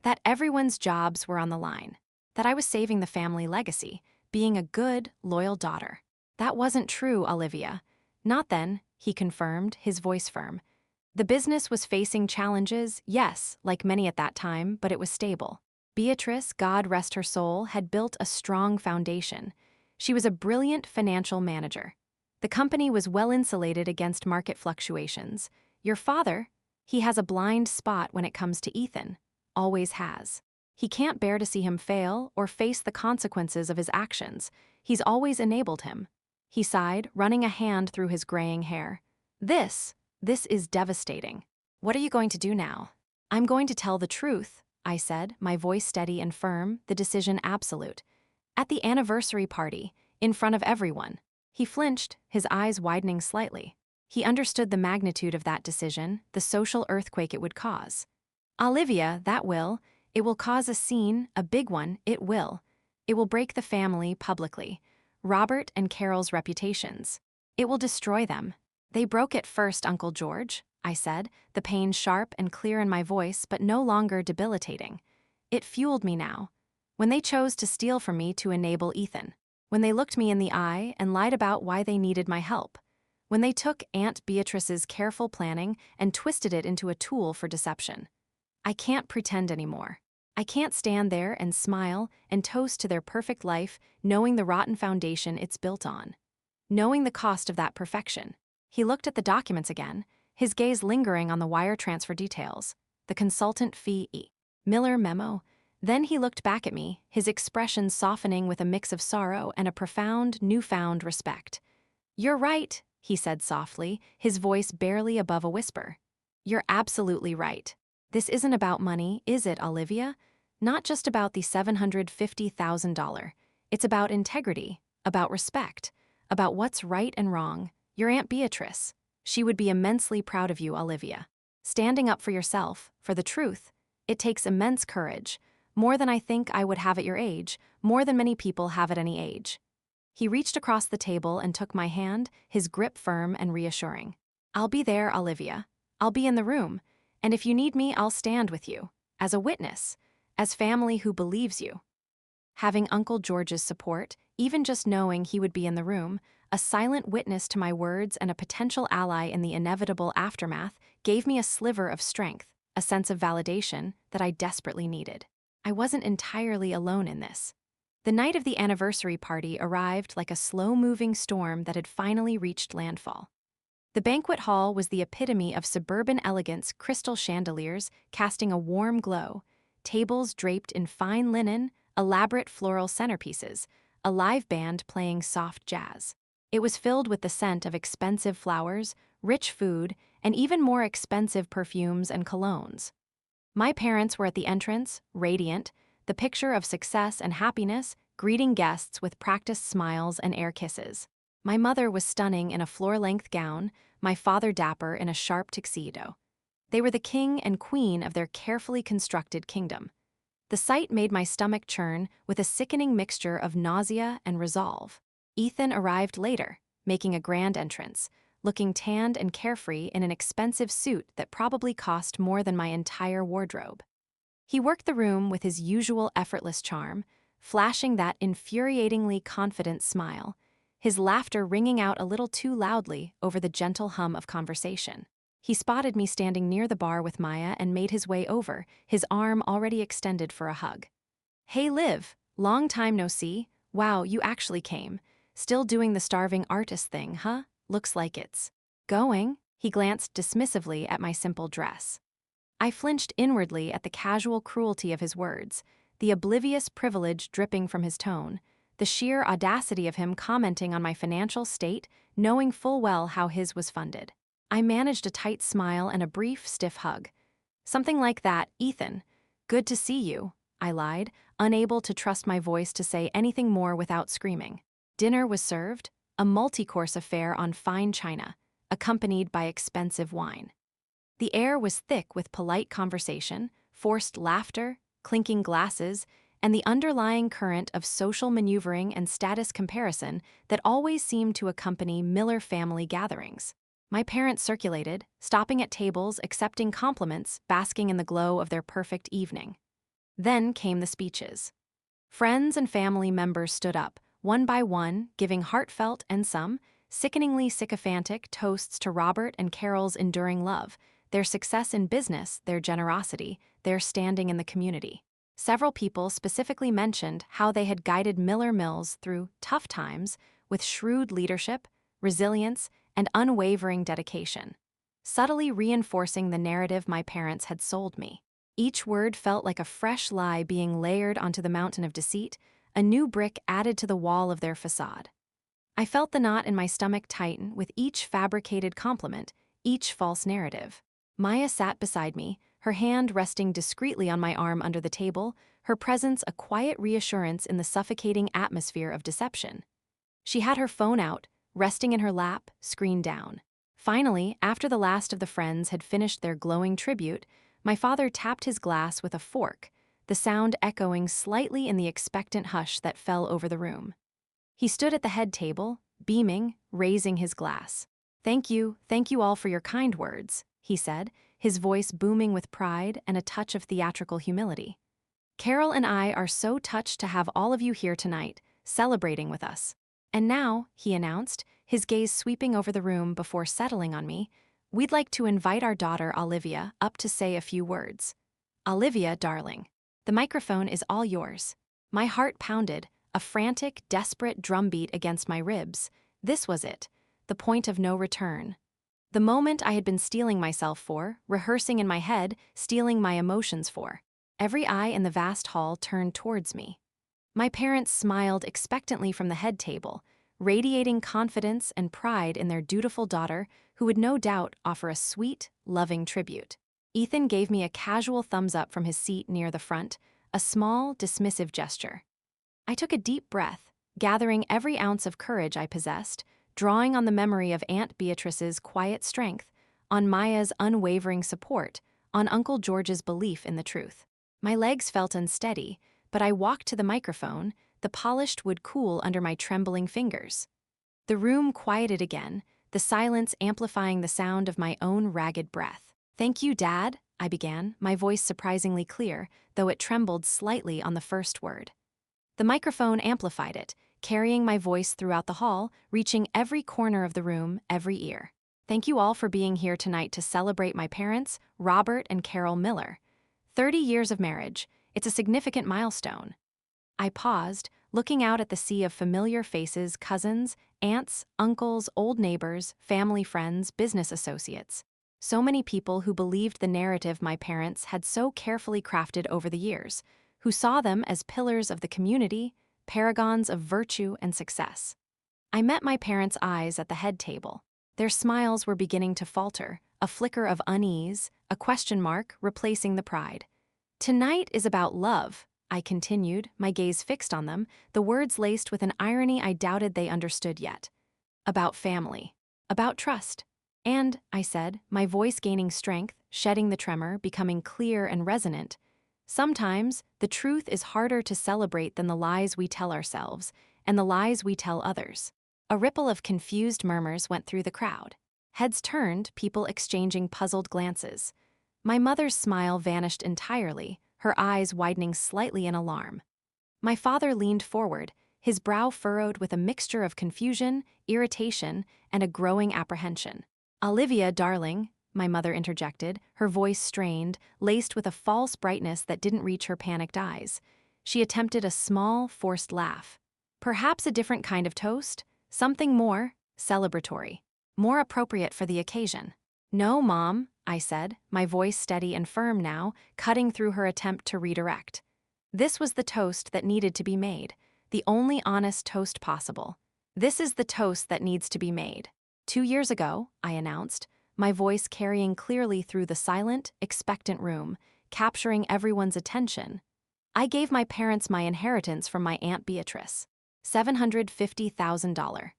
That everyone's jobs were on the line. That I was saving the family legacy, being a good, loyal daughter. "That wasn't true, Olivia." "Not then," he confirmed, his voice firm. "The business was facing challenges, yes, like many at that time, but it was stable. Beatrice, God rest her soul, had built a strong foundation. She was a brilliant financial manager. The company was well insulated against market fluctuations. Your father, he has a blind spot when it comes to Ethan. Always has. He can't bear to see him fail or face the consequences of his actions. He's always enabled him." He sighed, running a hand through his graying hair. This is devastating. "What are you going to do now?" "I'm going to tell the truth," I said, my voice steady and firm, the decision absolute. "At the anniversary party, in front of everyone." He flinched, his eyes widening slightly. He understood the magnitude of that decision, the social earthquake it would cause. "Olivia, it will cause a scene, a big one, it will. It will break the family publicly. Robert and Carol's reputations. It will destroy them. They broke it first, Uncle George," I said, the pain sharp and clear in my voice but no longer debilitating. It fueled me now. "When they chose to steal from me to enable Ethan. When they looked me in the eye and lied about why they needed my help. When they took Aunt Beatrice's careful planning and twisted it into a tool for deception. I can't pretend anymore. I can't stand there and smile and toast to their perfect life, knowing the rotten foundation it's built on. Knowing the cost of that perfection." He looked at the documents again, his gaze lingering on the wire transfer details, the consultant fee Miller memo. Then he looked back at me, his expression softening with a mix of sorrow and a profound, newfound respect. "You're right," he said softly, his voice barely above a whisper. "You're absolutely right. This isn't about money, is it, Olivia? Not just about the $750,000. It's about integrity, about respect, about what's right and wrong. Your Aunt Beatrice. She would be immensely proud of you, Olivia. Standing up for yourself, for the truth. It takes immense courage, more than I think I would have at your age, more than many people have at any age." He reached across the table and took my hand, his grip firm and reassuring. "I'll be there, Olivia. I'll be in the room. And if you need me, I'll stand with you. As a witness. As family who believes you." Having Uncle George's support, even just knowing he would be in the room, a silent witness to my words and a potential ally in the inevitable aftermath, gave me a sliver of strength, a sense of validation that I desperately needed. I wasn't entirely alone in this. The night of the anniversary party arrived like a slow-moving storm that had finally reached landfall. The banquet hall was the epitome of suburban elegance, crystal chandeliers casting a warm glow, tables draped in fine linen, elaborate floral centerpieces, a live band playing soft jazz. It was filled with the scent of expensive flowers, rich food, and even more expensive perfumes and colognes. My parents were at the entrance, radiant, the picture of success and happiness, greeting guests with practiced smiles and air kisses. My mother was stunning in a floor-length gown, my father dapper in a sharp tuxedo. They were the king and queen of their carefully constructed kingdom. The sight made my stomach churn with a sickening mixture of nausea and resolve. Ethan arrived later, making a grand entrance, looking tanned and carefree in an expensive suit that probably cost more than my entire wardrobe. He worked the room with his usual effortless charm, flashing that infuriatingly confident smile, his laughter ringing out a little too loudly over the gentle hum of conversation. He spotted me standing near the bar with Maya and made his way over, his arm already extended for a hug. "Hey Liv, long time no see. Wow, you actually came. Still doing the starving artist thing, huh? Looks like it's going." He glanced dismissively at my simple dress. I flinched inwardly at the casual cruelty of his words, the oblivious privilege dripping from his tone, the sheer audacity of him commenting on my financial state, knowing full well how his was funded. I managed a tight smile and a brief, stiff hug. Something like that, Ethan. Good to see you, I lied, unable to trust my voice to say anything more without screaming. Dinner was served, a multi-course affair on fine china, accompanied by expensive wine. The air was thick with polite conversation, forced laughter, clinking glasses, and the underlying current of social maneuvering and status comparison that always seemed to accompany Miller family gatherings. My parents circulated, stopping at tables, accepting compliments, basking in the glow of their perfect evening. Then came the speeches. Friends and family members stood up, one by one, giving heartfelt and some sickeningly sycophantic toasts to Robert and Carol's enduring love, their success in business, their generosity, their standing in the community. Several people specifically mentioned how they had guided Miller Mills through tough times with shrewd leadership, resilience, and unwavering dedication, subtly reinforcing the narrative my parents had sold me. Each word felt like a fresh lie being layered onto the mountain of deceit, a new brick added to the wall of their facade. I felt the knot in my stomach tighten with each fabricated compliment, each false narrative. Maya sat beside me, her hand resting discreetly on my arm under the table, her presence a quiet reassurance in the suffocating atmosphere of deception. She had her phone out, resting in her lap, screen down. Finally, after the last of the friends had finished their glowing tribute, my father tapped his glass with a fork, the sound echoing slightly in the expectant hush that fell over the room. He stood at the head table, beaming, raising his glass. Thank you all for your kind words," he said, his voice booming with pride and a touch of theatrical humility. "Carol and I are so touched to have all of you here tonight, celebrating with us. And now," he announced, his gaze sweeping over the room before settling on me, "we'd like to invite our daughter, Olivia, up to say a few words. Olivia, darling, the microphone is all yours." My heart pounded, a frantic, desperate drumbeat against my ribs. This was it, the point of no return. The moment I had been steeling myself for, rehearsing in my head, steeling my emotions for. Every eye in the vast hall turned towards me. My parents smiled expectantly from the head table, radiating confidence and pride in their dutiful daughter, who would no doubt offer a sweet, loving tribute. Ethan gave me a casual thumbs up from his seat near the front, a small, dismissive gesture. I took a deep breath, gathering every ounce of courage I possessed, drawing on the memory of Aunt Beatrice's quiet strength, on Maya's unwavering support, on Uncle George's belief in the truth. My legs felt unsteady, but I walked to the microphone, the polished wood cool under my trembling fingers. The room quieted again, the silence amplifying the sound of my own ragged breath. "Thank you, Dad," I began, my voice surprisingly clear, though it trembled slightly on the first word. The microphone amplified it, carrying my voice throughout the hall, reaching every corner of the room, every ear. "Thank you all for being here tonight to celebrate my parents, Robert and Carol Miller. 30 years of marriage, it's a significant milestone." I paused, looking out at the sea of familiar faces, cousins, aunts, uncles, old neighbors, family friends, business associates. So many people who believed the narrative my parents had so carefully crafted over the years, who saw them as pillars of the community, paragons of virtue and success. I met my parents' eyes at the head table. Their smiles were beginning to falter, a flicker of unease, a question mark replacing the pride. "Tonight is about love," I continued, my gaze fixed on them, the words laced with an irony I doubted they understood yet. "About family. About trust. And," I said, my voice gaining strength, shedding the tremor, becoming clear and resonant, "sometimes the truth is harder to celebrate than the lies we tell ourselves and the lies we tell others." A ripple of confused murmurs went through the crowd. Heads turned, people exchanging puzzled glances. My mother's smile vanished entirely, her eyes widening slightly in alarm. My father leaned forward, his brow furrowed with a mixture of confusion, irritation, and a growing apprehension. "Olivia, darling," my mother interjected, her voice strained, laced with a false brightness that didn't reach her panicked eyes. She attempted a small, forced laugh. "Perhaps a different kind of toast? Something more celebratory, more appropriate for the occasion." No, Mom, I said, my voice steady and firm now, cutting through her attempt to redirect. This was the toast that needed to be made, the only honest toast possible. This is the toast that needs to be made. 2 years ago, I announced, my voice carrying clearly through the silent, expectant room, capturing everyone's attention. I gave my parents my inheritance from my Aunt Beatrice. $750,000.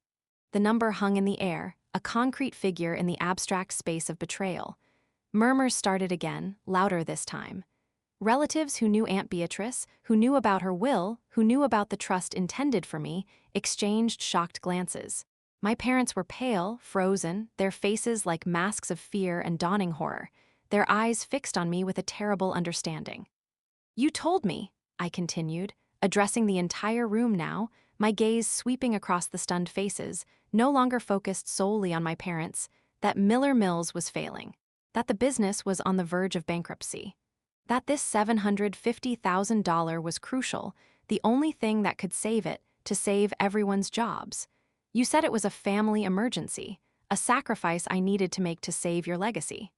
The number hung in the air, a concrete figure in the abstract space of betrayal. Murmurs started again, louder this time. Relatives who knew Aunt Beatrice, who knew about her will, who knew about the trust intended for me, exchanged shocked glances. My parents were pale, frozen, their faces like masks of fear and dawning horror, their eyes fixed on me with a terrible understanding. You told me, I continued, addressing the entire room now, my gaze sweeping across the stunned faces, no longer focused solely on my parents, that Miller Mills was failing, that the business was on the verge of bankruptcy, that this $750,000 was crucial, the only thing that could save it, to save everyone's jobs. You said it was a family emergency, a sacrifice I needed to make to save your legacy.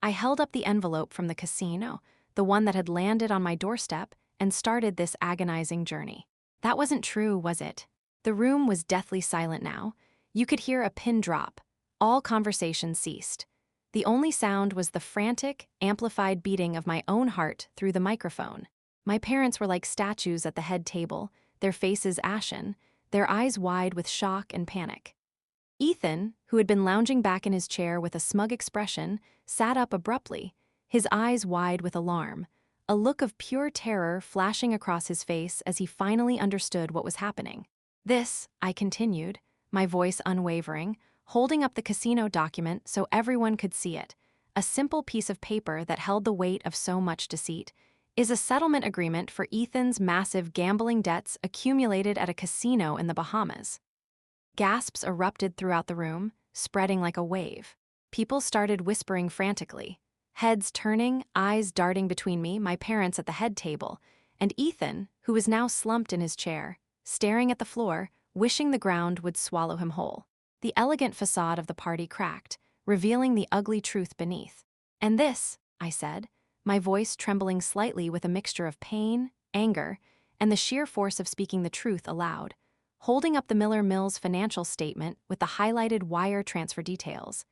I held up the envelope from the casino, the one that had landed on my doorstep, and started this agonizing journey. That wasn't true, was it? The room was deathly silent now. You could hear a pin drop. All conversation ceased. The only sound was the frantic, amplified beating of my own heart through the microphone. My parents were like statues at the head table, their faces ashen, their eyes wide with shock and panic. Ethan, who had been lounging back in his chair with a smug expression, sat up abruptly, his eyes wide with alarm, a look of pure terror flashing across his face as he finally understood what was happening. This, I continued, my voice unwavering, holding up the casino document so everyone could see it, a simple piece of paper that held the weight of so much deceit, is a settlement agreement for Ethan's massive gambling debts accumulated at a casino in the Bahamas. Gasps erupted throughout the room, spreading like a wave. People started whispering frantically, heads turning, eyes darting between me, my parents at the head table, and Ethan, who was now slumped in his chair, staring at the floor, wishing the ground would swallow him whole. The elegant facade of the party cracked, revealing the ugly truth beneath. And this, I said, my voice trembling slightly with a mixture of pain, anger, and the sheer force of speaking the truth aloud, holding up the Miller Mills financial statement with the highlighted wire transfer details.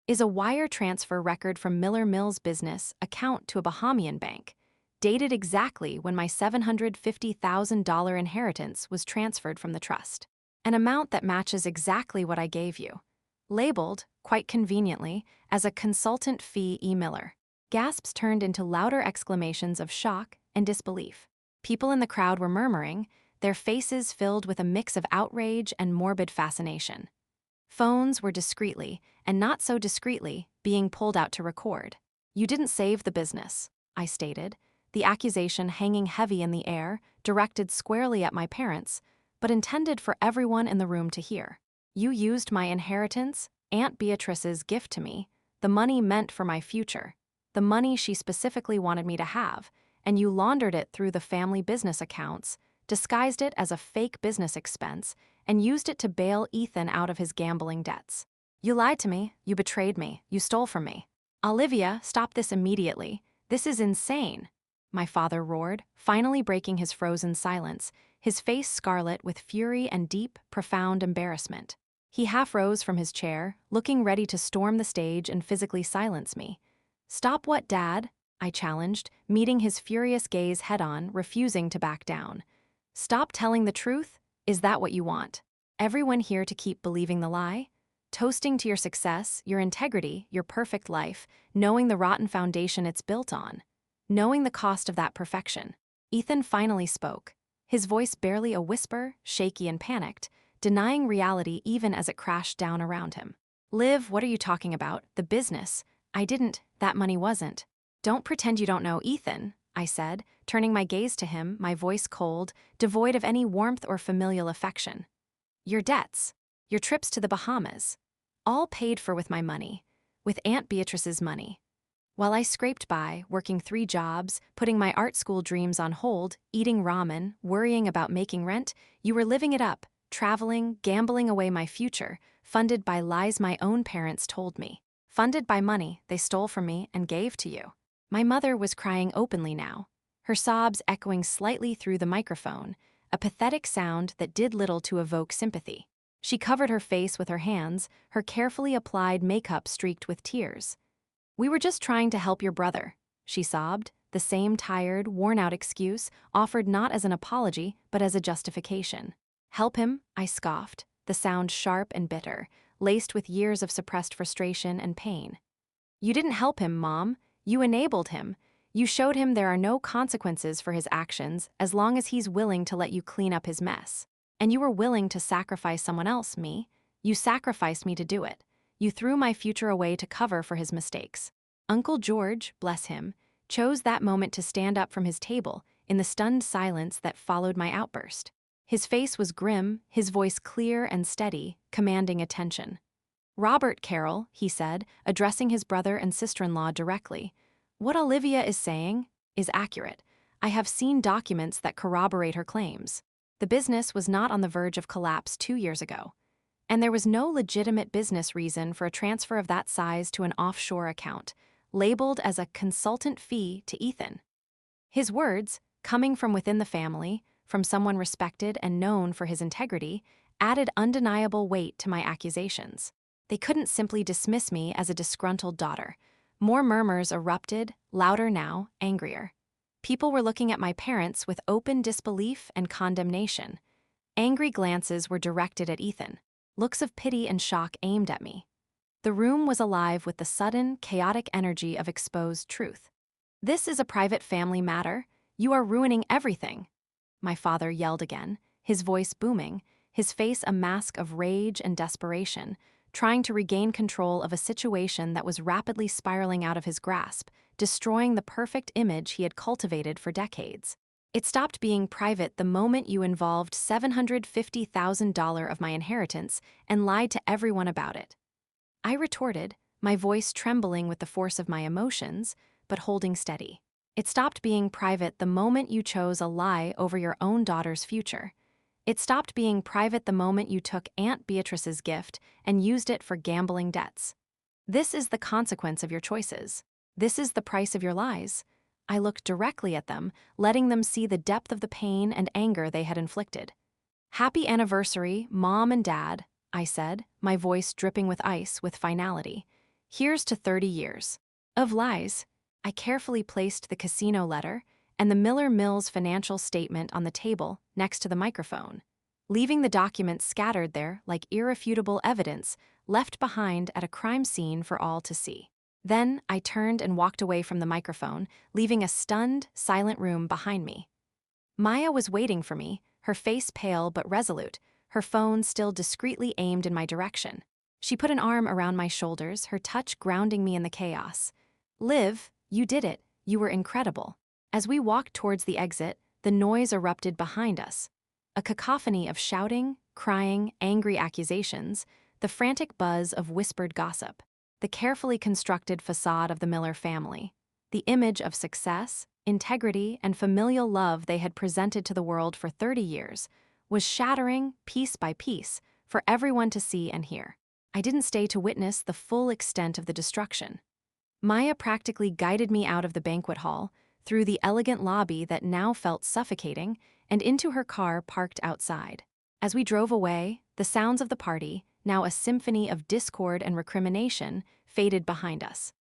Is a wire transfer record from Miller Mills' business account to a Bahamian bank, dated exactly when my $750,000 inheritance was transferred from the trust. An amount that matches exactly what I gave you. Labeled, quite conveniently, as a consultant fee E. Miller. Gasps turned into louder exclamations of shock and disbelief. People in the crowd were murmuring, their faces filled with a mix of outrage and morbid fascination. Phones were discreetly, and not so discreetly, being pulled out to record. You didn't save the business, I stated, the accusation hanging heavy in the air, directed squarely at my parents, but intended for everyone in the room to hear. You used my inheritance, Aunt Beatrice's gift to me, the money meant for my future, the money she specifically wanted me to have, and you laundered it through the family business accounts, disguised it as a fake business expense, and used it to bail Ethan out of his gambling debts. You lied to me, you betrayed me, you stole from me. Olivia, stop this immediately. This is insane, my father roared, finally breaking his frozen silence, his face scarlet with fury and deep, profound embarrassment. He half rose from his chair, looking ready to storm the stage and physically silence me. Stop what, Dad? I challenged, meeting his furious gaze head-on, refusing to back down. Stop telling the truth? Is that what you want? Everyone here to keep believing the lie? Toasting to your success, your integrity, your perfect life, knowing the rotten foundation it's built on. Knowing the cost of that perfection. Ethan finally spoke, his voice barely a whisper, shaky and panicked, denying reality even as it crashed down around him. Liv, what are you talking about? The business. That money wasn't. Don't pretend you don't know, Ethan, I said, turning my gaze to him, my voice cold, devoid of any warmth or familial affection. Your debts, your trips to the Bahamas, all paid for with my money, with Aunt Beatrice's money. While I scraped by, working 3 jobs, putting my art school dreams on hold, eating ramen, worrying about making rent, you were living it up, traveling, gambling away my future, funded by lies my own parents told me. funded by money they stole from me and gave to you." My mother was crying openly now, her sobs echoing slightly through the microphone, a pathetic sound that did little to evoke sympathy. She covered her face with her hands, her carefully applied makeup streaked with tears. "We were just trying to help your brother," she sobbed, the same tired, worn-out excuse, offered not as an apology, but as a justification. "Help him?" I scoffed, the sound sharp and bitter, laced with years of suppressed frustration and pain. "You didn't help him, Mom. You enabled him. You showed him there are no consequences for his actions as long as he's willing to let you clean up his mess. And you were willing to sacrifice someone else, me. You sacrificed me to do it. You threw my future away to cover for his mistakes." Uncle George, bless him, chose that moment to stand up from his table in the stunned silence that followed my outburst. His face was grim, his voice clear and steady, commanding attention. "Robert Carroll," he said, addressing his brother and sister-in-law directly, "what Olivia is saying is accurate. I have seen documents that corroborate her claims. The business was not on the verge of collapse 2 years ago, and there was no legitimate business reason for a transfer of that size to an offshore account, labeled as a consultant fee to Ethan." His words, coming from within the family, from someone respected and known for his integrity, added undeniable weight to my accusations. They couldn't simply dismiss me as a disgruntled daughter. More murmurs erupted, louder now, angrier. People were looking at my parents with open disbelief and condemnation. Angry glances were directed at Ethan, looks of pity and shock aimed at me. The room was alive with the sudden, chaotic energy of exposed truth. "This is a private family matter. You are ruining everything," my father yelled again, his voice booming, his face a mask of rage and desperation, trying to regain control of a situation that was rapidly spiraling out of his grasp, destroying the perfect image he had cultivated for decades. "It stopped being private the moment you involved $750,000 of my inheritance and lied to everyone about it." I retorted, my voice trembling with the force of my emotions, but holding steady. "It stopped being private the moment you chose a lie over your own daughter's future. It stopped being private the moment you took Aunt Beatrice's gift and used it for gambling debts. This is the consequence of your choices. This is the price of your lies." I looked directly at them, letting them see the depth of the pain and anger they had inflicted. "Happy anniversary, Mom and Dad," I said, my voice dripping with ice with finality. "Here's to 30 years. Of lies." I carefully placed the casino letter and the Miller Mills financial statement on the table next to the microphone, leaving the documents scattered there like irrefutable evidence left behind at a crime scene for all to see. Then I turned and walked away from the microphone, leaving a stunned, silent room behind me. Maya was waiting for me, her face pale but resolute, her phone still discreetly aimed in my direction. She put an arm around my shoulders, her touch grounding me in the chaos. "Liv, you did it. You were incredible." As we walked towards the exit, the noise erupted behind us. A cacophony of shouting, crying, angry accusations, the frantic buzz of whispered gossip, the carefully constructed facade of the Miller family, the image of success, integrity, and familial love they had presented to the world for 30 years, was shattering, piece by piece, for everyone to see and hear. I didn't stay to witness the full extent of the destruction. Maya practically guided me out of the banquet hall, through the elegant lobby that now felt suffocating, and into her car parked outside. As we drove away, the sounds of the party, now a symphony of discord and recrimination, faded behind us.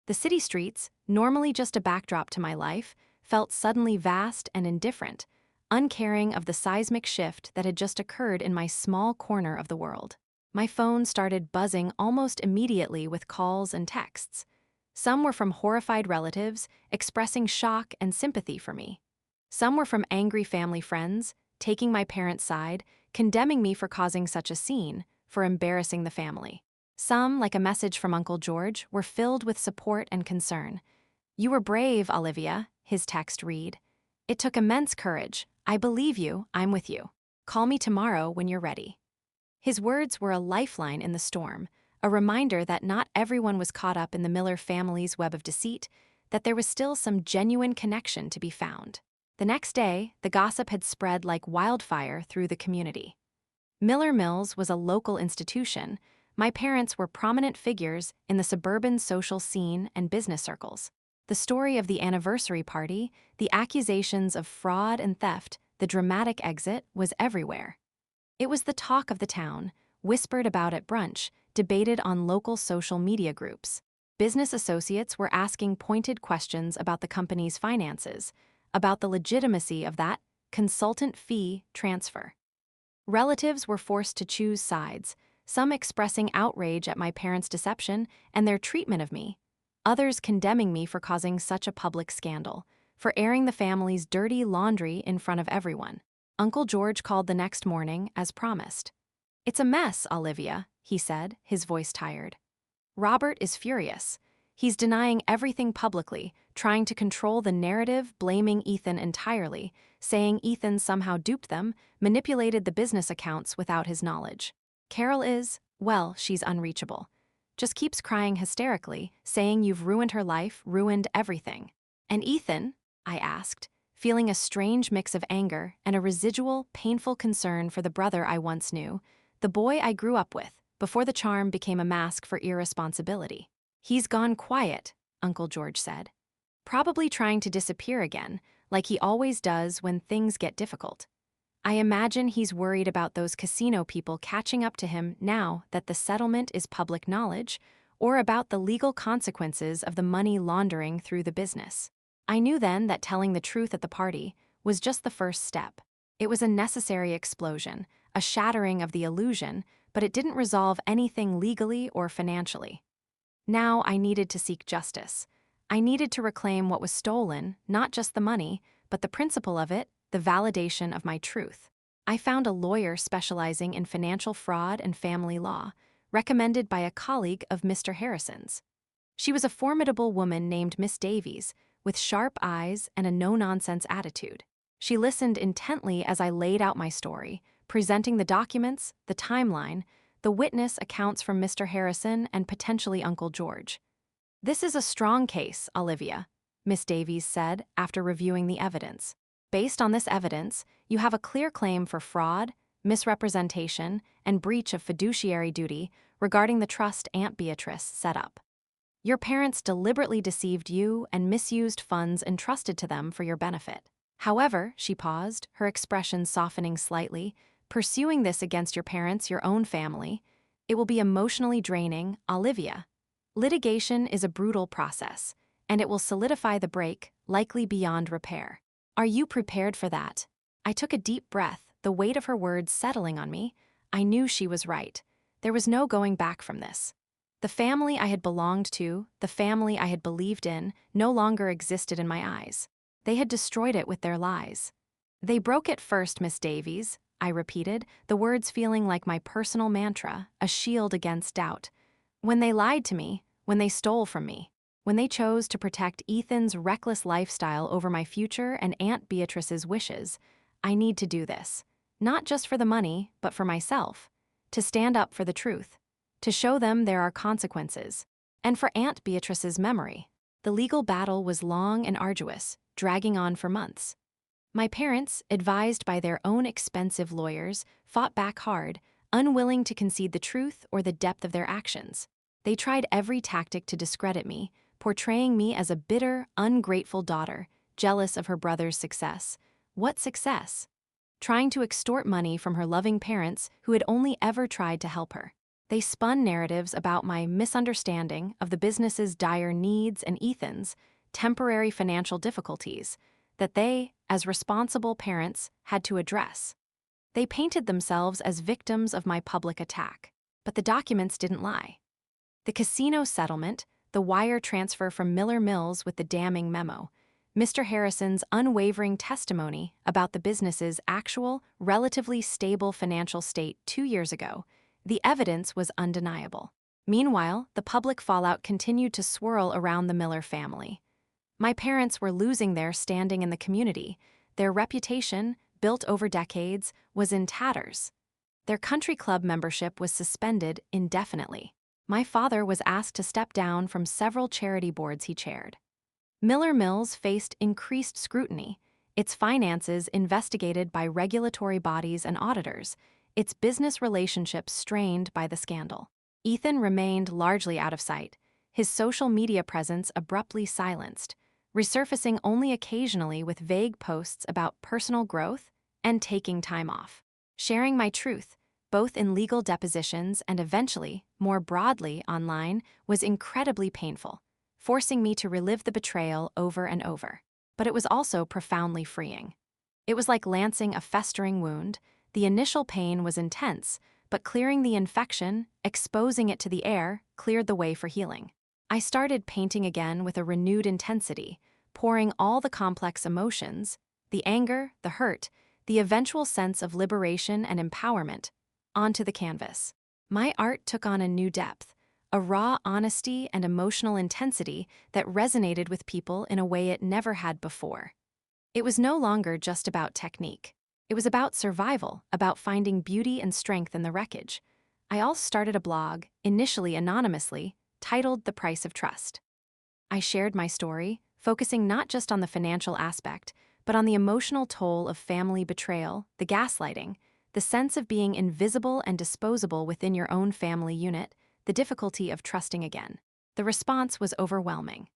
The city streets, normally just a backdrop to my life, felt suddenly vast and indifferent, uncaring of the seismic shift that had just occurred in my small corner of the world. My phone started buzzing almost immediately with calls and texts. Some were from horrified relatives, expressing shock and sympathy for me. Some were from angry family friends, taking my parents' side, condemning me for causing such a scene, for embarrassing the family. Some, like a message from Uncle George, were filled with support and concern. "You were brave, Olivia," his text read. "It took immense courage. I believe you, I'm with you. Call me tomorrow when you're ready." His words were a lifeline in the storm, a reminder that not everyone was caught up in the Miller family's web of deceit, that there was still some genuine connection to be found. The next day, the gossip had spread like wildfire through the community. Miller Mills was a local institution. My parents were prominent figures in the suburban social scene and business circles. The story of the anniversary party, the accusations of fraud and theft, the dramatic exit was everywhere. It was the talk of the town, whispered about at brunch, debated on local social media groups. Business associates were asking pointed questions about the company's finances, about the legitimacy of that consultant fee transfer. Relatives were forced to choose sides, some expressing outrage at my parents' deception and their treatment of me, others condemning me for causing such a public scandal, for airing the family's dirty laundry in front of everyone. Uncle George called the next morning, as promised. "It's a mess, Olivia," he said, his voice tired. "Robert is furious. He's denying everything publicly, trying to control the narrative, blaming Ethan entirely, saying Ethan somehow duped them, manipulated the business accounts without his knowledge. Carol is, well, she's unreachable. Just keeps crying hysterically, saying you've ruined her life, ruined everything." "And Ethan?" I asked, feeling a strange mix of anger and a residual, painful concern for the brother I once knew, the boy I grew up with, before the charm became a mask for irresponsibility. "He's gone quiet," Uncle George said. "Probably trying to disappear again, like he always does when things get difficult. I imagine he's worried about those casino people catching up to him now that the settlement is public knowledge, or about the legal consequences of the money laundering through the business." I knew then that telling the truth at the party was just the first step. It was a necessary explosion, a shattering of the illusion, but it didn't resolve anything legally or financially. Now I needed to seek justice. I needed to reclaim what was stolen, not just the money, but the principle of it, the validation of my truth. I found a lawyer specializing in financial fraud and family law, recommended by a colleague of Mr. Harrison's. She was a formidable woman named Miss Davies, with sharp eyes and a no-nonsense attitude. She listened intently as I laid out my story, presenting the documents, the timeline, the witness accounts from Mr. Harrison and potentially Uncle George. "This is a strong case, Olivia," Miss Davies said after reviewing the evidence. "Based on this evidence, you have a clear claim for fraud, misrepresentation, and breach of fiduciary duty regarding the trust Aunt Beatrice set up. Your parents deliberately deceived you and misused funds entrusted to them for your benefit. However," she paused, her expression softening slightly, "pursuing this against your parents, your own family, it will be emotionally draining, Olivia. Litigation is a brutal process, and it will solidify the break, likely beyond repair. Are you prepared for that?" I took a deep breath, the weight of her words settling on me. I knew she was right. There was no going back from this. The family I had belonged to, the family I had believed in, no longer existed in my eyes. They had destroyed it with their lies. "They broke it first, Miss Davies," I repeated, the words feeling like my personal mantra, a shield against doubt. "When they lied to me, when they stole from me, when they chose to protect Ethan's reckless lifestyle over my future and Aunt Beatrice's wishes, I need to do this. Not just for the money, but for myself. To stand up for the truth. To show them there are consequences. And for Aunt Beatrice's memory." The legal battle was long and arduous, dragging on for months. My parents, advised by their own expensive lawyers, fought back hard, unwilling to concede the truth or the depth of their actions. They tried every tactic to discredit me, portraying me as a bitter, ungrateful daughter, jealous of her brother's success. What success? Trying to extort money from her loving parents who had only ever tried to help her. They spun narratives about my misunderstanding of the business's dire needs and Ethan's temporary financial difficulties that they, as responsible parents, had to address. They painted themselves as victims of my public attack, but the documents didn't lie. The casino settlement, the wire transfer from Miller Mills with the damning memo, Mr. Harrison's unwavering testimony about the business's actual, relatively stable financial state 2 years ago, the evidence was undeniable. Meanwhile, the public fallout continued to swirl around the Miller family. My parents were losing their standing in the community. Their reputation, built over decades, was in tatters. Their country club membership was suspended indefinitely. My father was asked to step down from several charity boards he chaired. Miller Mills faced increased scrutiny, its finances investigated by regulatory bodies and auditors, its business relationships strained by the scandal. Ethan remained largely out of sight, his social media presence abruptly silenced, resurfacing only occasionally with vague posts about personal growth and taking time off. Sharing my truth, both in legal depositions and eventually, more broadly, online, was incredibly painful, forcing me to relive the betrayal over and over. But it was also profoundly freeing. It was like lancing a festering wound. The initial pain was intense, but clearing the infection, exposing it to the air, cleared the way for healing. I started painting again with a renewed intensity, pouring all the complex emotions, the anger, the hurt, the eventual sense of liberation and empowerment, onto the canvas. My art took on a new depth, a raw honesty and emotional intensity that resonated with people in a way it never had before. It was no longer just about technique. It was about survival, about finding beauty and strength in the wreckage. I also started a blog, initially anonymously, titled The Price of Trust. I shared my story, focusing not just on the financial aspect, but on the emotional toll of family betrayal, the gaslighting, the sense of being invisible and disposable within your own family unit, the difficulty of trusting again. The response was overwhelming.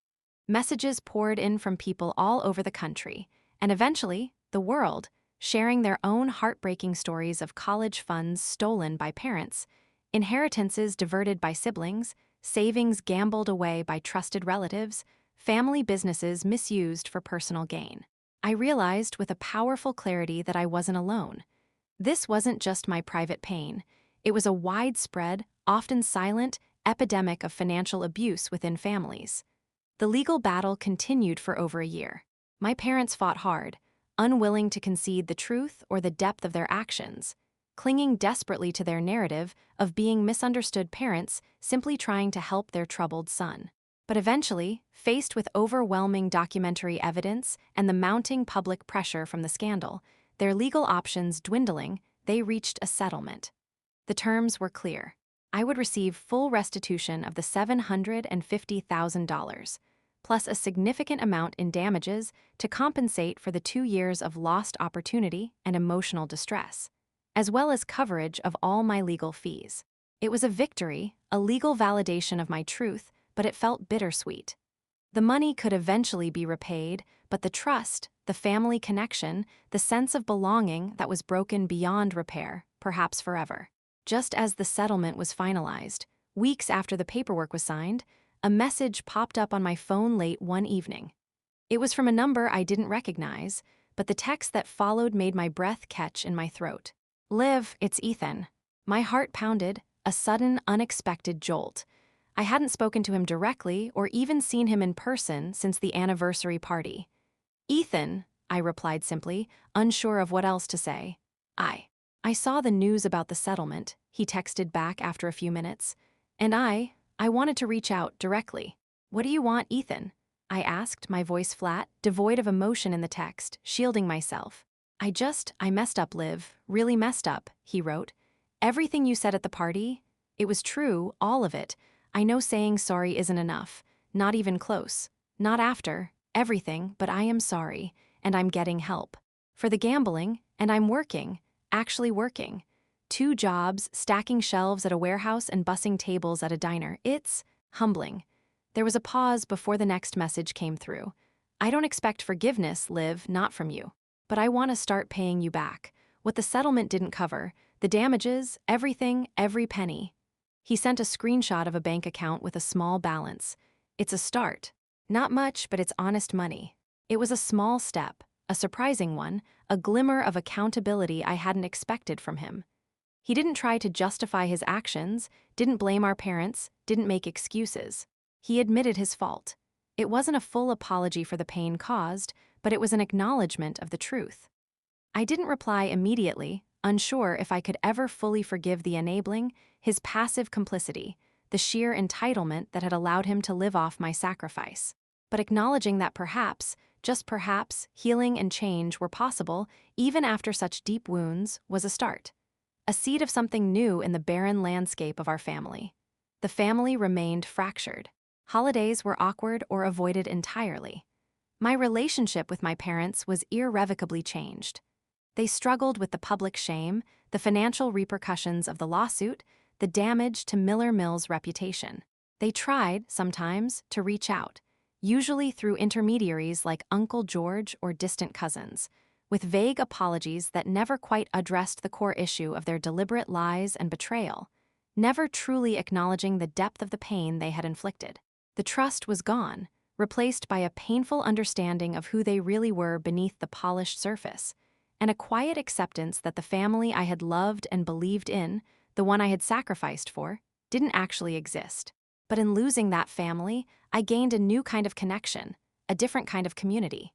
Messages poured in from people all over the country, and eventually, the world, sharing their own heartbreaking stories of college funds stolen by parents, inheritances diverted by siblings, savings gambled away by trusted relatives, family businesses misused for personal gain. I realized with a powerful clarity that I wasn't alone. This wasn't just my private pain. It was a widespread, often silent, epidemic of financial abuse within families. The legal battle continued for over a year. My parents fought hard, unwilling to concede the truth or the depth of their actions, clinging desperately to their narrative of being misunderstood parents simply trying to help their troubled son. But eventually, faced with overwhelming documentary evidence and the mounting public pressure from the scandal, their legal options dwindling, they reached a settlement. The terms were clear. I would receive full restitution of the $750,000, plus a significant amount in damages to compensate for the 2 years of lost opportunity and emotional distress, as well as coverage of all my legal fees. It was a victory, a legal validation of my truth, but it felt bittersweet. The money could eventually be repaid, but the trust, the family connection, the sense of belonging that was broken beyond repair, perhaps forever. Just as the settlement was finalized, weeks after the paperwork was signed, a message popped up on my phone late one evening. It was from a number I didn't recognize, but the text that followed made my breath catch in my throat. "Liv, it's Ethan." My heart pounded, a sudden, unexpected jolt. I hadn't spoken to him directly or even seen him in person since the anniversary party. "Ethan," I replied simply, unsure of what else to say. I saw the news about the settlement," he texted back after a few minutes, "and I wanted to reach out directly." "What do you want, Ethan?" I asked, my voice flat, devoid of emotion in the text, shielding myself. I messed up, Liv, really messed up," he wrote. "Everything you said at the party, it was true, all of it. I know saying sorry isn't enough, not even close, not after, everything, but I am sorry, and I'm getting help. For the gambling, and I'm working, actually working. 2 jobs, stacking shelves at a warehouse and bussing tables at a diner. It's humbling." There was a pause before the next message came through. "I don't expect forgiveness, Liv, not from you. But I want to start paying you back. What the settlement didn't cover, the damages, everything, every penny." He sent a screenshot of a bank account with a small balance. "It's a start. Not much, but it's honest money." It was a small step, a surprising one, a glimmer of accountability I hadn't expected from him. He didn't try to justify his actions, didn't blame our parents, didn't make excuses. He admitted his fault. It wasn't a full apology for the pain caused, but it was an acknowledgement of the truth. I didn't reply immediately, unsure if I could ever fully forgive the enabling, his passive complicity, the sheer entitlement that had allowed him to live off my sacrifice. But acknowledging that perhaps, just perhaps, healing and change were possible, even after such deep wounds, was a start. A seed of something new in the barren landscape of our family. The family remained fractured. Holidays were awkward or avoided entirely. My relationship with my parents was irrevocably changed. They struggled with the public shame, the financial repercussions of the lawsuit, the damage to Miller Mill's reputation. They tried, sometimes, to reach out, usually through intermediaries like Uncle George or distant cousins, with vague apologies that never quite addressed the core issue of their deliberate lies and betrayal, never truly acknowledging the depth of the pain they had inflicted. The trust was gone, replaced by a painful understanding of who they really were beneath the polished surface, and a quiet acceptance that the family I had loved and believed in, the one I had sacrificed for, didn't actually exist. But in losing that family, I gained a new kind of connection, a different kind of community.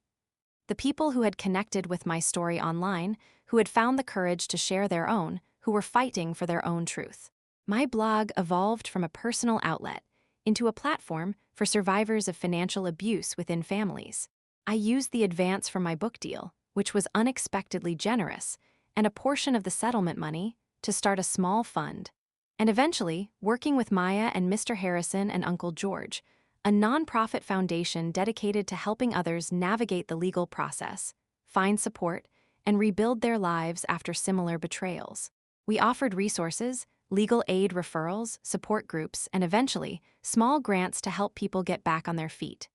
The people who had connected with my story online, who had found the courage to share their own, who were fighting for their own truth. My blog evolved from a personal outlet into a platform for survivors of financial abuse within families. I used the advance from my book deal, which was unexpectedly generous, and a portion of the settlement money to start a small fund. And eventually, working with Maya and Mr. Harrison and Uncle George, a nonprofit foundation dedicated to helping others navigate the legal process, find support, and rebuild their lives after similar betrayals. We offered resources, legal aid referrals, support groups, and eventually, small grants to help people get back on their feet.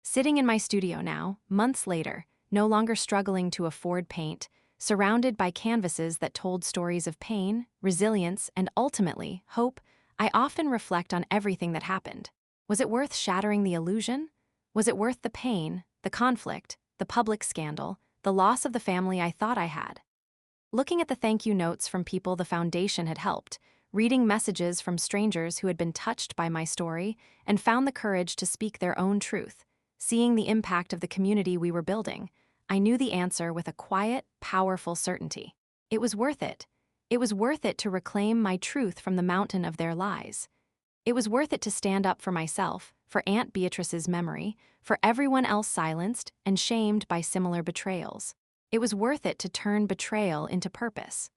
Sitting in my studio now, months later, no longer struggling to afford paint, surrounded by canvases that told stories of pain, resilience, and ultimately, hope, I often reflect on everything that happened. Was it worth shattering the illusion? Was it worth the pain, the conflict, the public scandal, the loss of the family I thought I had? Looking at the thank you notes from people the foundation had helped, reading messages from strangers who had been touched by my story and found the courage to speak their own truth, seeing the impact of the community we were building, I knew the answer with a quiet, powerful certainty. It was worth it. It was worth it to reclaim my truth from the mountain of their lies. It was worth it to stand up for myself, for Aunt Beatrice's memory, for everyone else silenced and shamed by similar betrayals. It was worth it to turn betrayal into purpose.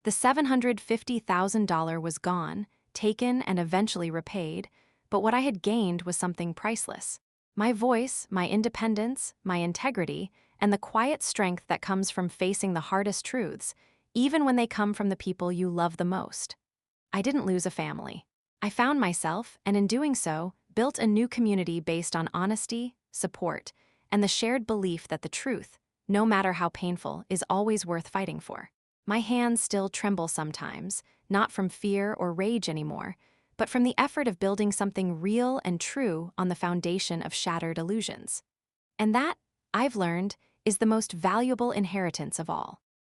The $750,000 was gone, taken and eventually repaid, but what I had gained was something priceless. My voice, my independence, my integrity, and the quiet strength that comes from facing the hardest truths, even when they come from the people you love the most. I didn't lose a family. I found myself, and in doing so, built a new community based on honesty, support, and the shared belief that the truth, no matter how painful, is always worth fighting for. My hands still tremble sometimes, not from fear or rage anymore, but from the effort of building something real and true on the foundation of shattered illusions. And that, I've learned, is the most valuable inheritance of all.